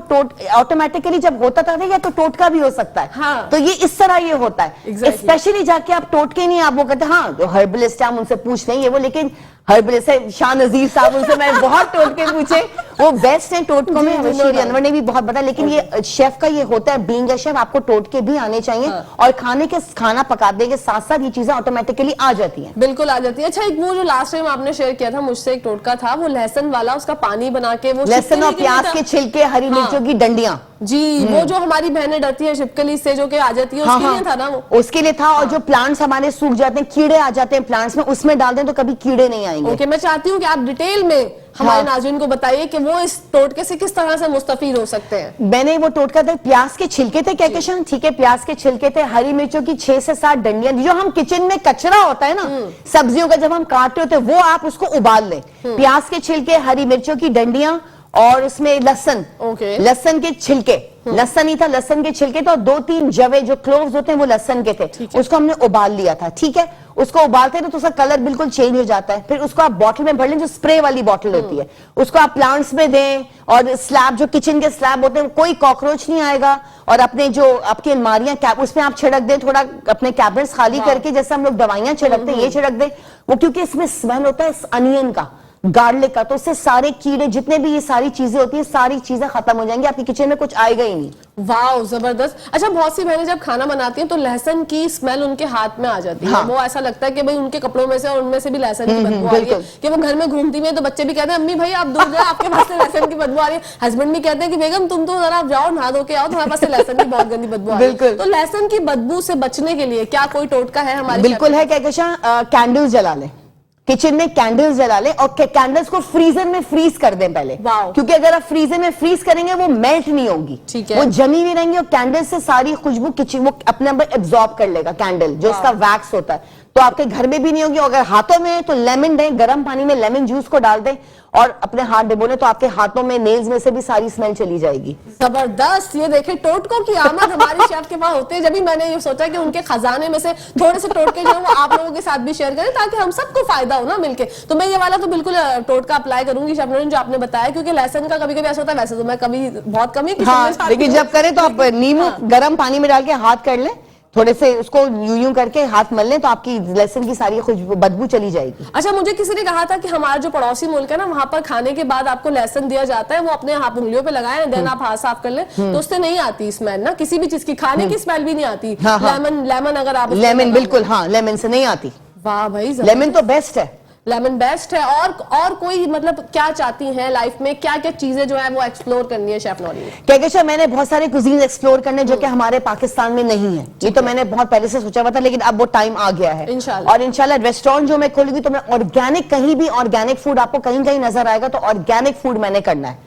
Speaker 2: ऑटोमेटिकली जब होता था, या तो टोटका भी हो सकता है। तो ये इस तरह ये होता है, जाके आप टोटके नहीं, आप वो कहते हैं हाँ, जो हर्बलिस्ट है हम उनसे पूछ लेंगे, वो लेकिन हर्बलिस्ट है शाह नजीर साहब, उनसे मैं बहुत टोटके पूछे, वो बेस्ट है टोटकों में, शीरी अनवर ने भी बहुत बताया। लेकिन ये शेफ का ये होता है, बीइंग अ शेफ आपको टोटके भी आने चाहिए, और खाना पकाने के साथ साथ ये चीजें ऑटोमेटिकली आ जाती हैं।
Speaker 1: बिल्कुल आ जाती है। अच्छा, एक वो जो लास्ट टाइम आपने शेयर किया था मुझसे, एक टोटका था वो लहसुन वाला, उसका पानी बना के, वो
Speaker 2: लहसुन और प्याज के छिलके, हरी मिर्चों की डंडियां,
Speaker 1: जी, वो जो हमारी बहनें डरती है छिपकली से जो कि आ जाती है, उसके लिए था ना वो?
Speaker 2: उसके लिए था। और जो प्लांट्स हमारे सूख जाते हैं, कीड़े आ जाते हैं प्लांट्स में, उसमें डाल दें तो कभी कीड़े नहीं आएंगे।
Speaker 1: ओके, मैं चाहती हूँ कि आप डिटेल में हमारे नाज़रीन को बताइए कि वो इस टोटके से किस तरह से मुस्तफीद हो सकते हैं।
Speaker 2: मैंने वो टोटका था, प्याज के छिलके थे, कहकशान, ठीक है, प्याज के छिलके थे, हरी मिर्चों की 6 से 7 डंडियां, जो हम किचन में कचरा होता है ना सब्जियों का, जब हम काटते होते वो आप उसको उबाल लें। प्याज के छिलके, हरी मिर्चों की डंडियां, और उसमें लहसुन, लहसुन के छिलके, लहसुन ही था, लहसुन के छिलके तो 2-3 जवे जो क्लोव्स होते हैं वो लहसुन के थे, उसको हमने उबाल लिया था। ठीक है, उसको उबालते हैं तो उसका कलर बिल्कुल चेंज हो जाता है। फिर उसको आप बॉटल में भर लें, जो स्प्रे वाली बॉटल होती है, उसको आप प्लांट्स में दें, और स्लैब, जो किचन के स्लैब होते हैं, कोई कॉकरोच नहीं आएगा, और अपने जो आपकी अलमारियां उसमें आप छिड़क दें, थोड़ा अपने कैबिनेट्स खाली करके, जैसे हम लोग दवाइयां छिड़कते हैं, ये छिड़क दें वो, क्योंकि इसमें स्मेल होता है अनियन का, गार्लिक का, तो उससे सारे कीड़े, जितने भी ये सारी चीजें होती है, सारी चीजें खत्म हो जाएंगी, आपकी किचन में कुछ आएगा ही नहीं।
Speaker 1: वाह, जबरदस्त। अच्छा, बहुत सी बहनें जब खाना बनाती हैं तो लहसुन की स्मेल उनके हाथ में आ जाती है, वो ऐसा लगता है कि भाई उनके कपड़ों में से और उनमें से भी लहसुन की बदबू आ रही है, कि वो घर में घूमती है तो बच्चे भी कहते हैं अम्मी भाई आप दूर जाओ, आपके पास से लहसुन की बदबू आ रही है। हस्बैंड भी कहते हैं कि बेगम तुम तो जरा जाओ, नहा धो के आओ, तुम्हारे पास से लहसुन की बहुत गंदी बदबू आ रही है। तो लहसुन की बदबू से बचने के लिए क्या कोई टोटका है हमारे?
Speaker 2: बिल्कुल है, कहकशां, कैंडल्स जला लें। किचन में कैंडल्स जला लें और कैंडल्स को फ्रीजर में फ्रीज कर दें पहले, क्योंकि अगर आप फ्रीजर में फ्रीज करेंगे वो मेल्ट नहीं होगी, वो जमी हुई रहेंगी और कैंडल से सारी खुशबू किचन वो अपने अंदर एब्जॉर्ब कर लेगा, कैंडल जो उसका वैक्स होता है, तो आपके घर में भी नहीं होगी। अगर हाथों में है तो लेमन दें, गर्म पानी में लेमन जूस को डाल दें और अपने हाथ डिबोले तो आपके हाथों में, नेल्स में से भी सारी स्मेल चली जाएगी।
Speaker 1: जबरदस्त। ये देखिए टोटकों की आमद हमारी शेफ के पास होते हैं, जब भी मैंने ये सोचा कि उनके खजाने में से थोड़े से टोटके जो वो आप लोगों के साथ भी शेयर करें ताकि हम सबको फायदा हो ना मिलके। तो मैं ये वाला तो बिल्कुल टोटका अप्लाई करूंगी शेफ नौरीन जो आपने बताया, क्योंकि लहसुन का कभी कभी ऐसा होता है, वैसे तो मैं कभी बहुत कम ही
Speaker 2: लेकिन जब करें तो आप नींबू गर्म पानी में डाल के हाथ कर लें, थोड़े से उसको यूं करके हाथ मल लें तो आपकी लहसुन की सारी खुशबू बदबू चली जाएगी।
Speaker 1: अच्छा, मुझे किसी ने कहा था कि हमारा जो पड़ोसी मुल्क है ना, वहां पर खाने के बाद आपको लहसुन दिया जाता है, वो अपने हाथ उंगलियों पे लगाए, देन आप हाथ साफ कर लें तो उससे नहीं आती स्मेल ना, किसी भी चीज की खाने की स्मेल भी नहीं आती। लेमन अगर आप
Speaker 2: लेमन बिल्कुल, हाँ लेमन से नहीं आती।
Speaker 1: वाह भाई,
Speaker 2: लेमन तो बेस्ट है,
Speaker 1: लेमन बेस्ट है। और कोई मतलब क्या चाहती हैं लाइफ में, क्या क्या चीजें जो है वो एक्सप्लोर करनी है शेफ नौरीन?
Speaker 2: क्या मैंने बहुत सारे कुजीन एक्सप्लोर करने जो कि हमारे पाकिस्तान में नहीं है, ये तो मैंने बहुत पहले से सोचा हुआ था, लेकिन अब वो टाइम आ गया है इंशाल्लाह। और इंशाल्लाह रेस्टोरेंट जो मैं खोलूंगी तो मैं ऑर्गेनिक, कहीं भी ऑर्गेनिक फूड आपको कहीं कहीं नजर आएगा तो ऑर्गेनिक फूड मैंने करना है,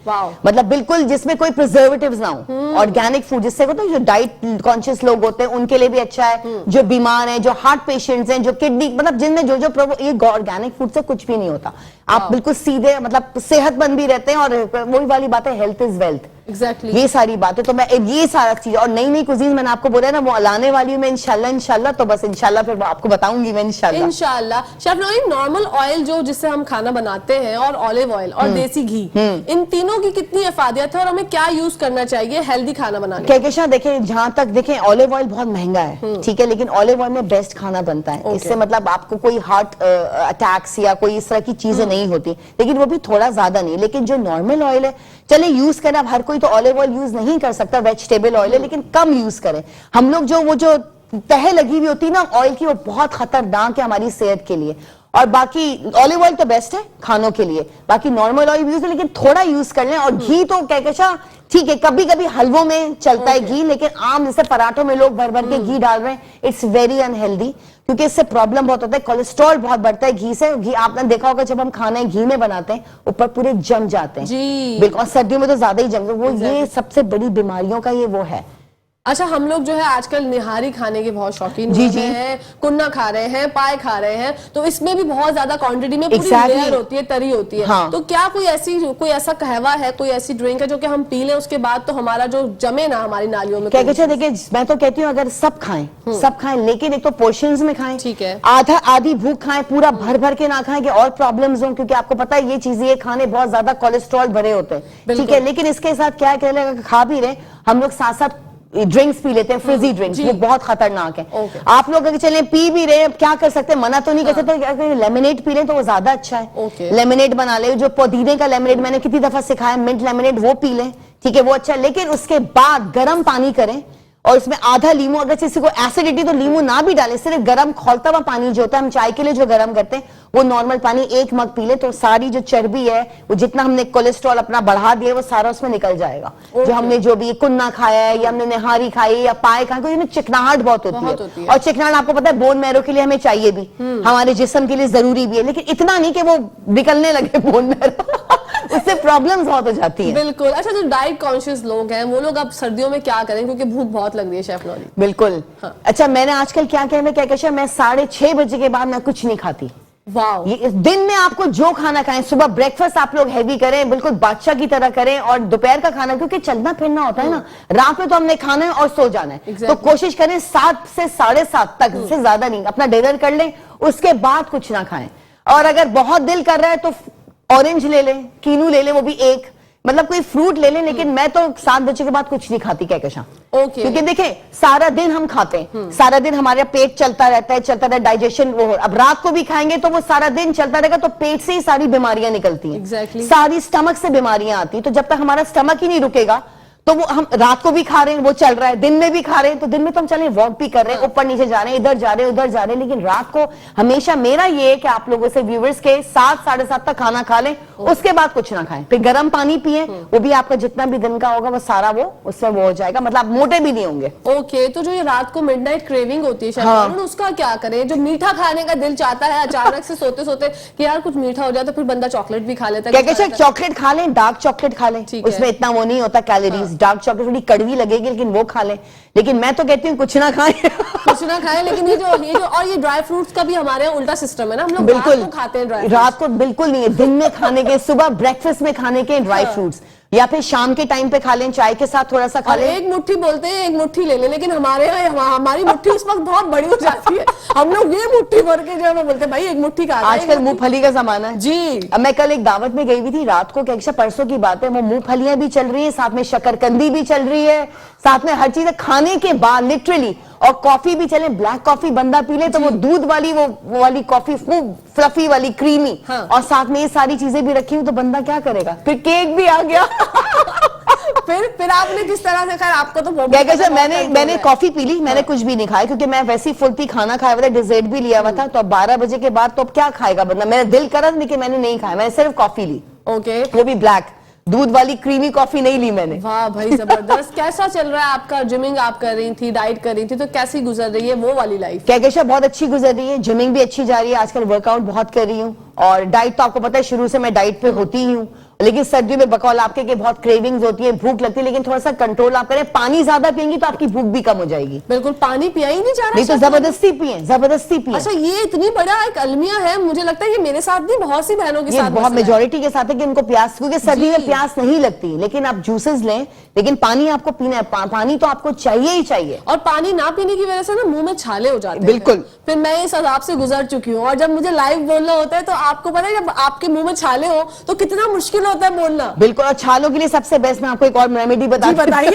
Speaker 2: मतलब बिल्कुल जिसमें कोई प्रिजर्वेटिव्स ना हो, ऑर्गेनिक फूड जिससे होता है जो डाइट कॉन्शियस लोग होते हैं उनके लिए भी अच्छा है, जो बीमार है, जो हार्ट पेशेंट्स हैं, जो किडनी, मतलब जिनमें जो ये ऑर्गेनिक फूड से कुछ भी नहीं होता, आप बिल्कुल सीधे मतलब सेहतमंद भी रहते हैं और वही वाली बात है, हेल्थ इज वेल्थ।
Speaker 1: Exactly.
Speaker 2: ये सारी बातें तो मैं ये सारा चीज और नई नई कुजीन मैंने आपको बोला ना वो लाने वाली हूँ मैं इंशाल्लाह, तो बस इंशाल्लाह फिर आपको बताऊंगी मैं इंशाल्लाह।
Speaker 1: शेफ नौरीन, नॉर्मल ऑयल जो जिससे हम खाना बनाते हैं और ऑलिव ऑयल और देसी घी, इन तीनों की कितनी इफादियत है और हमें क्या यूज करना चाहिए हेल्दी खाना बनाने?
Speaker 2: कहकशां देखिए, जहां तक देखें ऑलिव ऑयल बहुत महंगा है, ठीक है, लेकिन ऑलिव ऑयल में बेस्ट खाना बनता है, इससे मतलब आपको कोई हार्ट अटैक्स या कोई इस तरह की चीजें नहीं होती, लेकिन वो भी थोड़ा ज्यादा नहीं। लेकिन जो नॉर्मल ऑयल है चले यूज करें, अब हर कोई तो ऑलिव ऑयल यूज नहीं कर सकता, वेजिटेबल ऑयल है, लेकिन कम यूज करें। हम लोग जो वो जो तह लगी हुई होती है ना ऑयल की, वो बहुत खतरनाक है हमारी सेहत के लिए। और बाकी ऑलिव ऑयल तो बेस्ट है खानों के लिए, बाकी नॉर्मल ऑयल यूज है लेकिन थोड़ा यूज कर लें। और घी तो कहकशां ठीक है, कभी कभी हलवों में चलता है घी, लेकिन आम जैसे पराठों में लोग भर भर के घी डाल रहे हैं, इट्स वेरी अनहेल्दी, क्योंकि इससे प्रॉब्लम बहुत होता है, कोलेस्ट्रॉल बहुत बढ़ता है घी से। घी आपने देखा होगा जब हम खाना घी में बनाते हैं ऊपर पूरे जम जाते हैं, बिल्कुल, सर्दियों में तो ज्यादा ही जमते, वो ये सबसे बड़ी बीमारियों का ये वो है।
Speaker 1: अच्छा, हम लोग जो है आजकल निहारी खाने के बहुत शौकीन हैं, कुन्ना खा रहे हैं, पाए खा रहे हैं, तो इसमें भी बहुत ज्यादा क्वांटिटी में पूरी लेयर होती है, तरी होती है। हाँ। तो क्या कोई ऐसा कहवा है, कोई ऐसी ड्रिंक है जो कि हम पी लें उसके बाद तो हमारा जो जमे ना हमारी नालियों में?
Speaker 2: देखिए मैं तो कहती हूँ अगर सब खाएं, लेकिन एक तो पोर्शंस में खाएं,
Speaker 1: ठीक है,
Speaker 2: आधी भूख खाएं, पूरा भर भर के ना खाएं कि और प्रॉब्लम्स हो, क्योंकि आपको पता है ये चीजें ये खाने बहुत ज्यादा कोलेस्ट्रॉल भरे होते हैं, ठीक है। लेकिन इसके साथ क्या कह खा भी रहे हम लोग, साथ साथ ड्रिंक्स पी लेते हैं, फ्रिजी ड्रिंक्स, वो बहुत खतरनाक है। आप लोग अगर चलें पी भी रहे हैं, क्या कर सकते हैं, मना तो नहीं कर सकते, अगर लेमनेड पी लें तो वो ज्यादा अच्छा है। लेमनेड बना ले, जो पुदीने का लेमनेड मैंने कितनी दफा सिखाया, मिंट लेमनेड, वो पी लें, ठीक है, वो अच्छा है। लेकिन उसके बाद गर्म पानी करें और उसमें आधा लीमू, अगर किसी को एसिडिटी तो लीमू ना भी डाले, सिर्फ गर्म खौलता हुआ पानी जो होता है हम चाय के लिए जो गर्म करते हैं, वो नॉर्मल पानी 1 मग पी ले, तो सारी जो चर्बी है, वो जितना हमने कोलेस्ट्रॉल अपना बढ़ा दिया वो सारा उसमें निकल जाएगा। जो हमने जो भी कुन्ना खाया है या हमने निहारी खाई या पाए खाए, क्योंकि चिकनाहट बहुत होती है। और चिकनाहट आपको पता है बोन मैरो के लिए हमें चाहिए भी, हमारे जिस्म के लिए जरूरी भी है, लेकिन इतना नहीं कि वो निकलने लगे बोन मैरो उससे प्रॉब्लम्स बहुत हो जाती है।
Speaker 1: बिल्कुल। अच्छा, जो डाइट कॉन्शियस लोग हैं वो लोग अब सर्दियों में क्या करें, क्योंकि भूख बहुत लग रही है शेफ नौरीन?
Speaker 2: बिल्कुल। हाँ। अच्छा, मैंने आजकल क्या किया, मैं 6:30 बजे के बाद मैं कुछ नहीं खाती।
Speaker 1: वाह।
Speaker 2: दिन में आपको जो खाना खाएं, सुबह ब्रेकफास्ट आप लोग हैवी करें, बिल्कुल बादशाह की तरह करें, और दोपहर का खाना, क्योंकि चलना फिरना होता है ना, रात में तो हमने खाना है और सो जाना है, तो कोशिश करें 7 से 7:30 तक, से ज्यादा नहीं, अपना डिनर कर लें, उसके बाद कुछ ना खाएं। और अगर बहुत दिल कर रहा है तो ऑरेंज ले लें, कीनू ले लें, वो भी एक, मतलब कोई फ्रूट ले लें, लेकिन मैं तो 7 बजे के बाद कुछ नहीं खाती कहकशां। क्योंकि देखें सारा दिन हम खाते हैं, सारा दिन हमारा पेट चलता रहता है, डाइजेशन वो, अब रात को भी खाएंगे तो वो सारा दिन चलता रहेगा, तो पेट से ही सारी बीमारियां निकलती हैं, सारी स्टमक से बीमारियां आती है। तो जब तक हमारा स्टमक ही नहीं रुकेगा तो वो हम रात को भी खा रहे हैं, वो चल रहा है, दिन में भी खा रहे हैं, तो दिन में तो हम चले वॉक भी कर रहे हैं, ऊपर नीचे जा रहे हैं, इधर जा रहे हैं, उधर जा रहे हैं, लेकिन रात को हमेशा मेरा ये है कि आप लोगों से व्यूवर्स के 7 साढ़े 7 तक खाना खा लें, उसके बाद कुछ ना खाएं, फिर गर्म पानी पिए, वो भी आपका जितना भी दिन का होगा वो सारा वो उससे वो हो जाएगा, मतलब आप मोटे भी नहीं होंगे।
Speaker 1: ओके, तो जो ये रात को मिडनाइट क्रेविंग होती है
Speaker 2: हाँ।
Speaker 1: उसका क्या करें? जो मीठा खाने का दिल चाहता है अचानक से सोते सोते कि यार कुछ मीठा हो जाए, तो फिर बंदा चॉकलेट भी खा लेता है।
Speaker 2: क्या चॉकलेट खा लें, डार्क चॉकलेट खा लें, उसमें इतना वो नहीं होता कैलोरीज, डार्क चॉकलेट थोड़ी कड़वी लगेगी लेकिन वो खा लें, लेकिन मैं तो कहती हूँ कुछ ना खाएं।
Speaker 1: कुछ ना खाएं, लेकिन ये जो और ये ड्राई फ्रूट्स का भी हमारे यहाँ उल्टा सिस्टम है ना, हम लोग
Speaker 2: बिल्कुल
Speaker 1: रात को खाते हैं ड्राई
Speaker 2: रात को बिल्कुल नहीं है, दिन में खाने के, सुबह ब्रेकफास्ट में खाने के ड्राई फ्रूट्स, या फिर शाम के टाइम पे खा लें, चाय के साथ थोड़ा सा खा लें।
Speaker 1: एक मुट्ठी बोलते हैं, एक मुट्ठी ले लें, लेकिन हमारे यहाँ हमारी मुट्ठी उस वक्त बहुत बड़ी हो जाती है, हम लोग ये मुट्ठी भर के जो है बोलते हैं भाई एक मुट्ठी खा।
Speaker 2: आजकल मूंगफली का जमाना है
Speaker 1: जी।
Speaker 2: अब मैं कल एक दावत में गई हुई थी रात को, क्या परसों की बात है, वो मूंगफलियां भी चल रही है, साथ में शकरकंदी भी चल रही है, साथ में हर चीज खाने के बाद लिटरली, और कॉफी भी चले, ब्लैक कॉफी बंदा पी ले तो वो दूध वाली वो वाली कॉफी फ्लफी वाली क्रीमी,
Speaker 1: हाँ।
Speaker 2: और साथ में ये सारी चीजें भी रखी हुई, तो बंदा क्या करेगा, फिर केक भी आ गया।
Speaker 1: फिर आपने किस तरह से खाया? आपको तो
Speaker 2: क्या मैंने कॉफी पी ली, मैंने कुछ भी नहीं खाया, क्योंकि मैं वैसे ही फुल पी खाना खाया हुआ था, डिजर्ट भी लिया हुआ था, तो अब 12 बजे के बाद तो अब क्या खाएगा बंदा, मेरा दिल करा लेकिन मैंने नहीं खाया, मैंने सिर्फ कॉफी ली।
Speaker 1: ओके,
Speaker 2: वो भी ब्लैक, दूध वाली क्रीमी कॉफी नहीं ली मैंने।
Speaker 1: वाह भाई जबरदस्त। कैसा चल रहा है आपका? जिमिंग आप कर रही थी, डाइट कर रही थी, तो कैसी गुजर रही है वो वाली लाइफ?
Speaker 2: क्या बहुत अच्छी गुजर रही है, जिमिंग भी अच्छी जा रही है, आजकल वर्कआउट बहुत कर रही हूँ, और डाइट तो आपको पता है शुरू से मैं डाइट पे होती ही हूँ, लेकिन सर्दियों में बकौल आपके के बहुत क्रेविंग्स होती है, भूख लगती है, लेकिन थोड़ा सा कंट्रोल आप करें, पानी ज्यादा पियेंगी तो आपकी भूख भी कम हो जाएगी।
Speaker 1: बिल्कुल, पानी पिया ही नहीं जा रहा,
Speaker 2: नहीं तो जबरदस्ती पिए, जबरदस्ती पिए।
Speaker 1: अच्छा, ये इतनी बड़ा एक अलमिया है, मुझे लगता है ये मेरे साथ नहीं, बहुत सी बहनों के साथ
Speaker 2: बहुत मेजोरिटी के साथ है कि उनको प्यास, क्योंकि सर्दी में प्यास नहीं लगती, लेकिन आप जूसेस लें, लेकिन पानी आपको पीना है, पानी तो आपको चाहिए ही चाहिए,
Speaker 1: और पानी ना पीने की वजह से ना मुंह में छाले हो जाते हैं।
Speaker 2: बिल्कुल।
Speaker 1: फिर मैं इस अजाब से गुजर चुकी हूँ, और जब मुझे लाइव बोलना होता है तो आपको पता है जब आपके मुंह में छाले हो तो कितना मुश्किल होता है बोलना।
Speaker 2: बिल्कुल, और छालों के लिए सबसे बेस्ट मैं आपको एक और रेमेडी बताइए।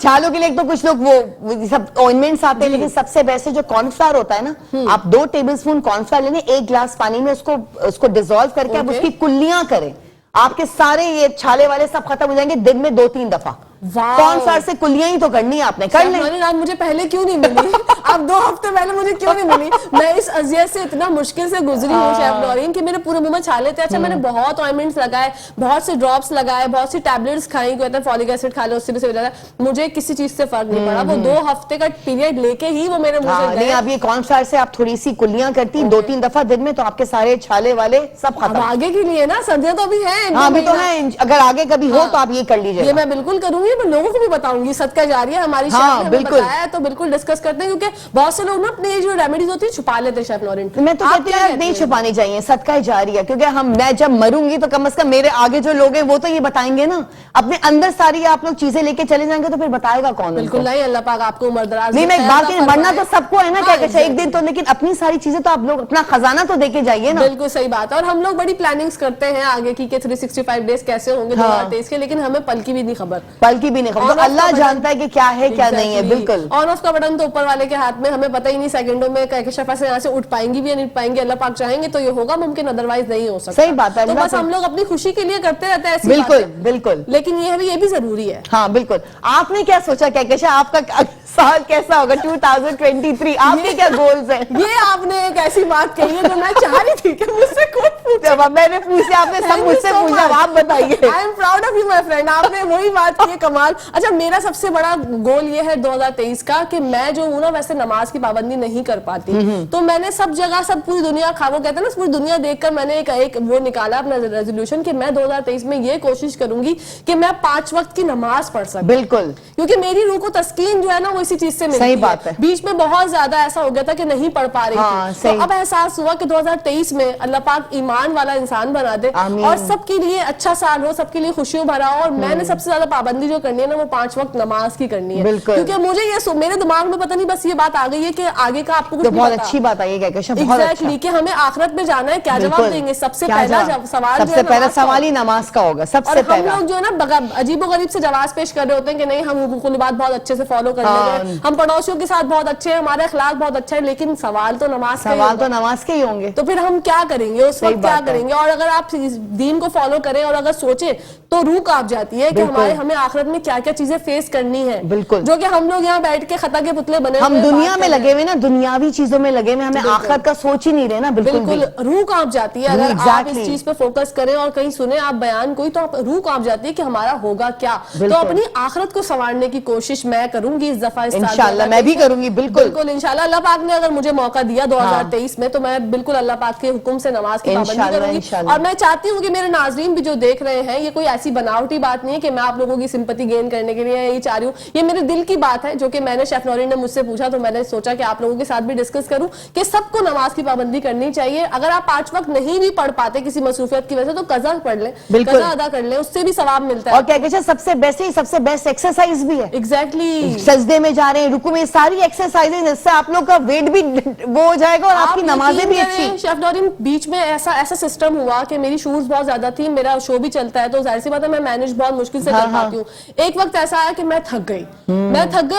Speaker 2: छालों के लिए एक तो कुछ लोग वो सब ऑइंटमेंट्स आते हैं, लेकिन सबसे बेस्ट है जो कॉर्नफ्लावर होता है ना, आप 2 टेबलस्पून कॉर्नफ्लावर लेने, 1 गिलास पानी में उसको डिसॉल्व करके आप उसकी कुल्लियां करें, आपके सारे ये छाले वाले सब खत्म हो जाएंगे दिन में 2-3 दफा। कॉर्नफ्लावर से कुल्लियां ही तो करनी है आपने, कर लें।
Speaker 1: आप मुझे पहले क्यों नहीं मिली? अब 2 हफ्ते पहले मुझे क्यों नहीं मिली? मैं इस अजियत से इतना मुश्किल से गुजरी हूँ शेफ नौरीन कि मेरे पूरे मुंह में छाले थे। अच्छा, मैंने बहुत ऑइंटमेंट्स लगाए, बहुत से ड्रॉप्स लगाए, बहुत सी टैबलेट्स खाई, कहते हैं फॉलिक एसिड खा लो, उससे भी ज्यादा मुझे किसी चीज से फर्क नहीं पड़ा। वो 2 हफ्ते का पीरियड लेके ही वो मेरे मुंह से गए।
Speaker 2: आप ये कॉर्नफ्लावर से आप थोड़ी सी कुल्लियां करती 2-3 दफा दिन में, तो आपके सारे छाले वाले सब खत्म।
Speaker 1: आगे के लिए ना, सर्दियां तो अभी है,
Speaker 2: अभी तो है, अगर आगे कभी हो तो आप ये कर लीजिए।
Speaker 1: ये मैं बिल्कुल करूंगी, मैं लोगों को भी बताऊंगी, सदका जारिया हमारी शेफ ने बताया, तो बिल्कुल डिस्कस करते हैं, क्योंकि बहुत से लोग ना अपने जो रेमेडीज होती है छुपा लेते हैं शेफ नौरीन।
Speaker 2: मैं तो कहती हूँ नहीं छुपानी चाहिए, सदका जारिया, क्योंकि मैं जब मरूंगी तो कम से कम मेरे आगे जो लोग हैं वो तो ये बताएंगे ना, अपने अंदर सारी आप लोग चीजें लेके चले जाएंगे तो फिर बताएगा कौन?
Speaker 1: बिल्कुल नहीं, अल्लाह पाक आपको उम्र दराज।
Speaker 2: नहीं, मैं एक बात मरना तो सबको है ना, क्या एक दिन तो, लेकिन अपनी सारी चीजें तो आप लोग अपना खजाना तो देके जाइए ना।
Speaker 1: बिल्कुल सही बात है, और हम लोग बड़ी प्लानिंग्स करते हैं आगे की 365 डेज कैसे होंगे 2023 के, लेकिन हमें पल की भी नहीं खबर, तो अल्लाह
Speaker 2: जानता है कि क्या है क्या नहीं है। बिल्कुल,
Speaker 1: ऑन ऑफ का बटन तो ऊपर वाले के हाथ में, हमें पता ही नहीं सेकंडों में शफा से यहाँ से उठ पाएंगी भी या नहीं पाएंगे, अल्लाह पाक चाहेंगे तो ये होगा मुमकिन, अदरवाइज नहीं हो सकता।
Speaker 2: सही बात है,
Speaker 1: तो बस हम लोग अपनी खुशी के लिए करते रहते हैं ऐसी
Speaker 2: बिल्कुल बिल्कुल,
Speaker 1: लेकिन ये भी जरूरी है।
Speaker 2: हाँ बिल्कुल। आपने क्या सोचा कहकशा, आपका साल कैसा होगा 2023? आपके क्या गोल्स हैं?
Speaker 1: ये आपने एक ऐसी बात कही है जो मैं चाह रही थी कि मुझसे खुद पूछे।
Speaker 2: मैंने पूछा, आपने सब मुझसे पूछा, आप बताइए।
Speaker 1: I am proud of you my friend, आपने वही बात की है, कमाल। अच्छा, मेरा सबसे बड़ा गोल ये है 2023 का कि मैं जो हूँ ना, वैसे नमाज की पाबंदी नहीं कर पाती, तो मैंने सब जगह, सब पूरी दुनिया वो कहते हैं ना, पूरी दुनिया देखकर मैंने एक वो निकाला अपना रेजोल्यूशन कि मैं 2023 में ये कोशिश करूंगी कि मैं 5 वक्त की नमाज पढ़ सकूं।
Speaker 2: बिल्कुल,
Speaker 1: क्योंकि मेरी रूह को तस्कीन जो है ना वो इसी चीज से मिलती है।
Speaker 2: सही बात है।
Speaker 1: बीच में बहुत ज्यादा ऐसा हो गया था कि नहीं पढ़ पा रही थी, तो अब एहसास हुआ कि 2023 में अल्लाह पाक ईमान वाला इंसान बना दे और सबके लिए अच्छा साल हो, सबके लिए खुशियों भरा हो। और मैंने सबसे ज्यादा पाबंदी जो करनी है ना, वो 5 वक्त नमाज की करनी है, क्योंकि मुझे ये मेरे दिमाग में पता नहीं बस ये बात आ गई है कि आगे का आपको कुछ
Speaker 2: बहुत अच्छी बात आई है
Speaker 1: एग्जैक्टली कि हमें आखिरत में जाना है, क्या जवाब देंगे? सबसे पहला
Speaker 2: सवाल ही नमाज का होगा सबसे पहला।
Speaker 1: हम लोग जो है ना अजीबो गरीब से जवाब पेश कर रहे होते हैं कि नहीं, हम हुकूकुल इबाद बहुत अच्छे से फॉलो कर रहे हैं, हम पड़ोसियों के साथ बहुत अच्छे हैं, हमारा अखलाक बहुत अच्छा है, लेकिन सवाल तो नमाज के ही होंगे। तो फिर हम क्या करेंगे उस वक्त, क्या करेंगे? और अगर आप दीन को फॉलो करें और अगर सोचे तो रूह कांप जाती है कि हमें आखिरत में क्या क्या चीजें फेस करनी है,
Speaker 2: बिल्कुल,
Speaker 1: जो कि हम लोग यहाँ बैठ के खता के पुतले बने
Speaker 2: हम दुनिया में लगे हुए ना, दुनियावी चीजों में लगे हुए, हमें आखिरत का सोच ही नहीं रहे ना।
Speaker 1: बिल्कुल रूह कांप जाती है अगर आप इस चीज पे फोकस करें और कहीं सुने आप बयान कोई, तो रूह कांप जाती है कि हमारा होगा क्या। तो अपनी आखिरत को संवारने की कोशिश मैं करूंगी इस दफा,
Speaker 2: इंशाल्लाह मैं भी करूंगी। बिल्कुल
Speaker 1: इंशाल्लाह अल्लाह पाक ने अगर मुझे मौका दिया 2023 में, तो मैं बिल्कुल अल्लाह पाक के हुक्म से नमाज की पाबंदी करूंगी। और मैं चाहती हूँ कि मेरे नाजरीन भी जो देख रहे हैं, ये कोई ऐसी बनावटी बात नहीं है कि मैं आप लोगों की सिंपैथी गेन करने के लिए यही चाह रही हूँ, ये मेरे दिल की बात है जो कि मैंने शेफ नौरीन ने मुझसे पूछा, तो मैंने सोचा कि आप लोगों के साथ भी डिस्कस करूं कि सबको नमाज की पाबंदी करनी चाहिए। अगर आप 5 वक्त नहीं भी पढ़ पाते किसी मसरूफियत की वजह से, तो कज़ा पढ़ लें, कज़ा अदा कर लें, उससे भी सवाब मिलता है।
Speaker 2: और क्या कहते हैं, सबसे बेस्ट एक्सरसाइज भी है।
Speaker 1: एग्जैक्टली
Speaker 2: सजदे में जा रहे हैं, रुकू में, सारी एक्सरसाइजेज, इससे आप लोग का वेट भी वो हो जाएगा और आपकी नमाजें भी अच्छी।
Speaker 1: शेफ नौरीन बीच में ऐसा सिस्टम हुआ कि मेरी शूज बहुत ज्यादा थी, मेरा शो भी चलता है, तो जाहिर सी बात है मैं मैनेज बहुत मुश्किल से कर पाती हूँ। एक वक्त ऐसा आया कि मैं थक गई,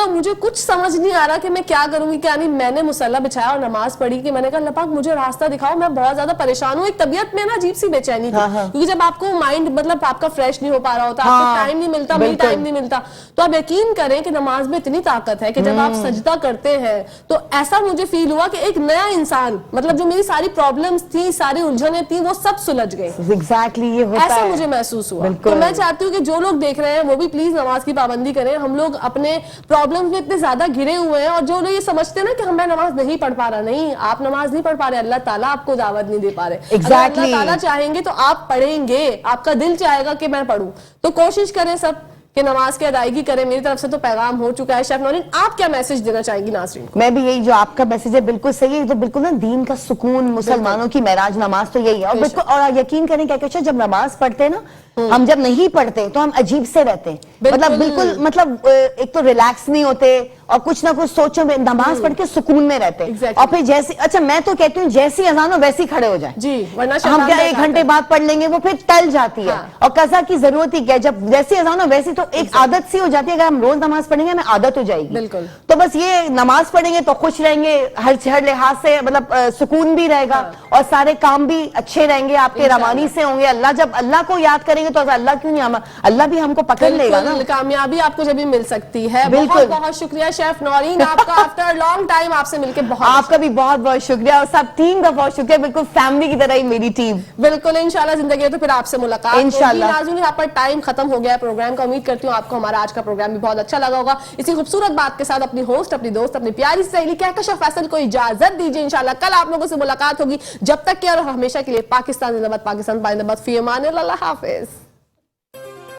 Speaker 1: मुझे कुछ समझ नहीं आ रहा कि मैं क्या करूंगी क्या नहीं। मैंने मुसल्ला बिछाया और नमाज पढ़ी कि मैंने कहा अल्लाह पाक मुझे रास्ता दिखाओ, मैं बहुत ज्यादा परेशान हूँ। एक तबीयत में ना अजीब सी बेचैनी थी, क्योंकि जब आपको माइंड मतलब आपका फ्रेश नहीं हो पा रहा होता, आपको टाइम नहीं मिलता, मी टाइम नहीं मिलता, तो आप यकीन करें कि नमाज में इतनी ताकत है कि जब आप सजदा करते हैं तो ऐसा मुझे फील हुआ कि एक नया इंसान, मतलब जो मेरी सारी प्रॉब्लम्स थी, सारी उलझने थी, वो सब सुलझ गई।
Speaker 2: एग्जैक्टली ये होता
Speaker 1: ऐसा
Speaker 2: है।
Speaker 1: मुझे महसूस हुआ। तो मैं चाहती हूँ कि जो लोग देख रहे हैं वो भी प्लीज नमाज की पाबंदी करें। हम लोग अपने प्रॉब्लम्स में इतने ज्यादा घिरे हुए हैं, और जो लोग ये समझते हैं ना कि मैं नमाज नहीं पढ़ पा रहा, नहीं, आप नमाज नहीं पढ़ पा रहे, अल्लाह ताला आपको दावत नहीं दे पा रहे।
Speaker 2: Exactly.
Speaker 1: अल्लाह ताला चाहेंगे तो आप पढ़ेंगे, आपका दिल चाहेगा कि मैं पढ़ूं, तो कोशिश करें सब कि नमाज की अदायगी करें। मेरी तरफ से तो पैगाम हो चुका है। शेफ नौरीन, आप क्या मैसेज देना चाहेंगी नाज़रीन को?
Speaker 2: मैं भी यही, जो आपका मैसेज है बिल्कुल सही है, तो बिल्कुल ना दीन का सुकून, मुसलमानों की महराज नमाज तो यही है। और बिल्कुल, और यकीन करें क्या कहते हैं, जब नमाज पढ़ते हैं ना, हम जब नहीं पढ़ते तो हम अजीब से रहते हैं, मतलब एक तो रिलैक्स नहीं होते और कुछ ना कुछ सोचो में, नमाज पढ़ के सुकून में रहते हैं। और फिर जैसे, अच्छा मैं तो कहती हूँ जैसी अजान हो वैसी खड़े हो जाए
Speaker 1: जी, वरना
Speaker 2: हम क्या 1 घंटे बाद पढ़ लेंगे, वो फिर टल जाती है। और कज़ा की जरूरत ही क्या, जब जैसी अजान हो वैसी, तो एक आदत सी हो जाती है। अगर हम रोज नमाज पढ़ेंगे हमें आदत हो जाएगी।
Speaker 1: बिल्कुल।
Speaker 2: तो बस ये नमाज पढ़ेंगे तो खुश रहेंगे, हर लिहाज से, मतलब सुकून भी रहेगा और सारे काम भी अच्छे रहेंगे, आपके रवानी से होंगे। अल्लाह, जब अल्लाह को याद करेंगे तो अल्लाह क्यों नहीं, अल्लाह भी हमको पकड़ लेगा ना।
Speaker 1: कामयाबी आपको जब भी मिल सकती है।
Speaker 2: बिल्कुल।
Speaker 1: बहुत शुक्रिया शेफ नौरीन, आपका आफ्टर लॉन्ग टाइम आपसे मिलकर बहुत,
Speaker 2: आपका भी बहुत बहुत शुक्रिया, और सब टीम का बहुत शुक्रिया, बिल्कुल फैमिली की तरह ही मेरी टीम।
Speaker 1: बिल्कुल, इंशाल्लाह जिंदगी है तो फिर आपसे मुलाकात
Speaker 2: इंशाल्लाह।
Speaker 1: नाज़रीन, यहाँ पर टाइम खत्म हो गया है प्रोग्राम का। उम्मीद करती हूँ आपको हमारा आज का प्रोग्राम भी बहुत अच्छा लगा होगा। इसी खूबसूरत बात के साथ अपनी होस्ट, अपनी दोस्त, अपनी प्यारी सहेली कहकशां फैसल को इजाजत दीजिए। इंशाल्लाह कल आप लोगों से मुलाकात होगी। जब तक के और हमेशा के लिए पाकिस्तान जिंदाबाद, पाकिस्तान जिंदाबाद, फी अमान अल्लाह, हाफिज।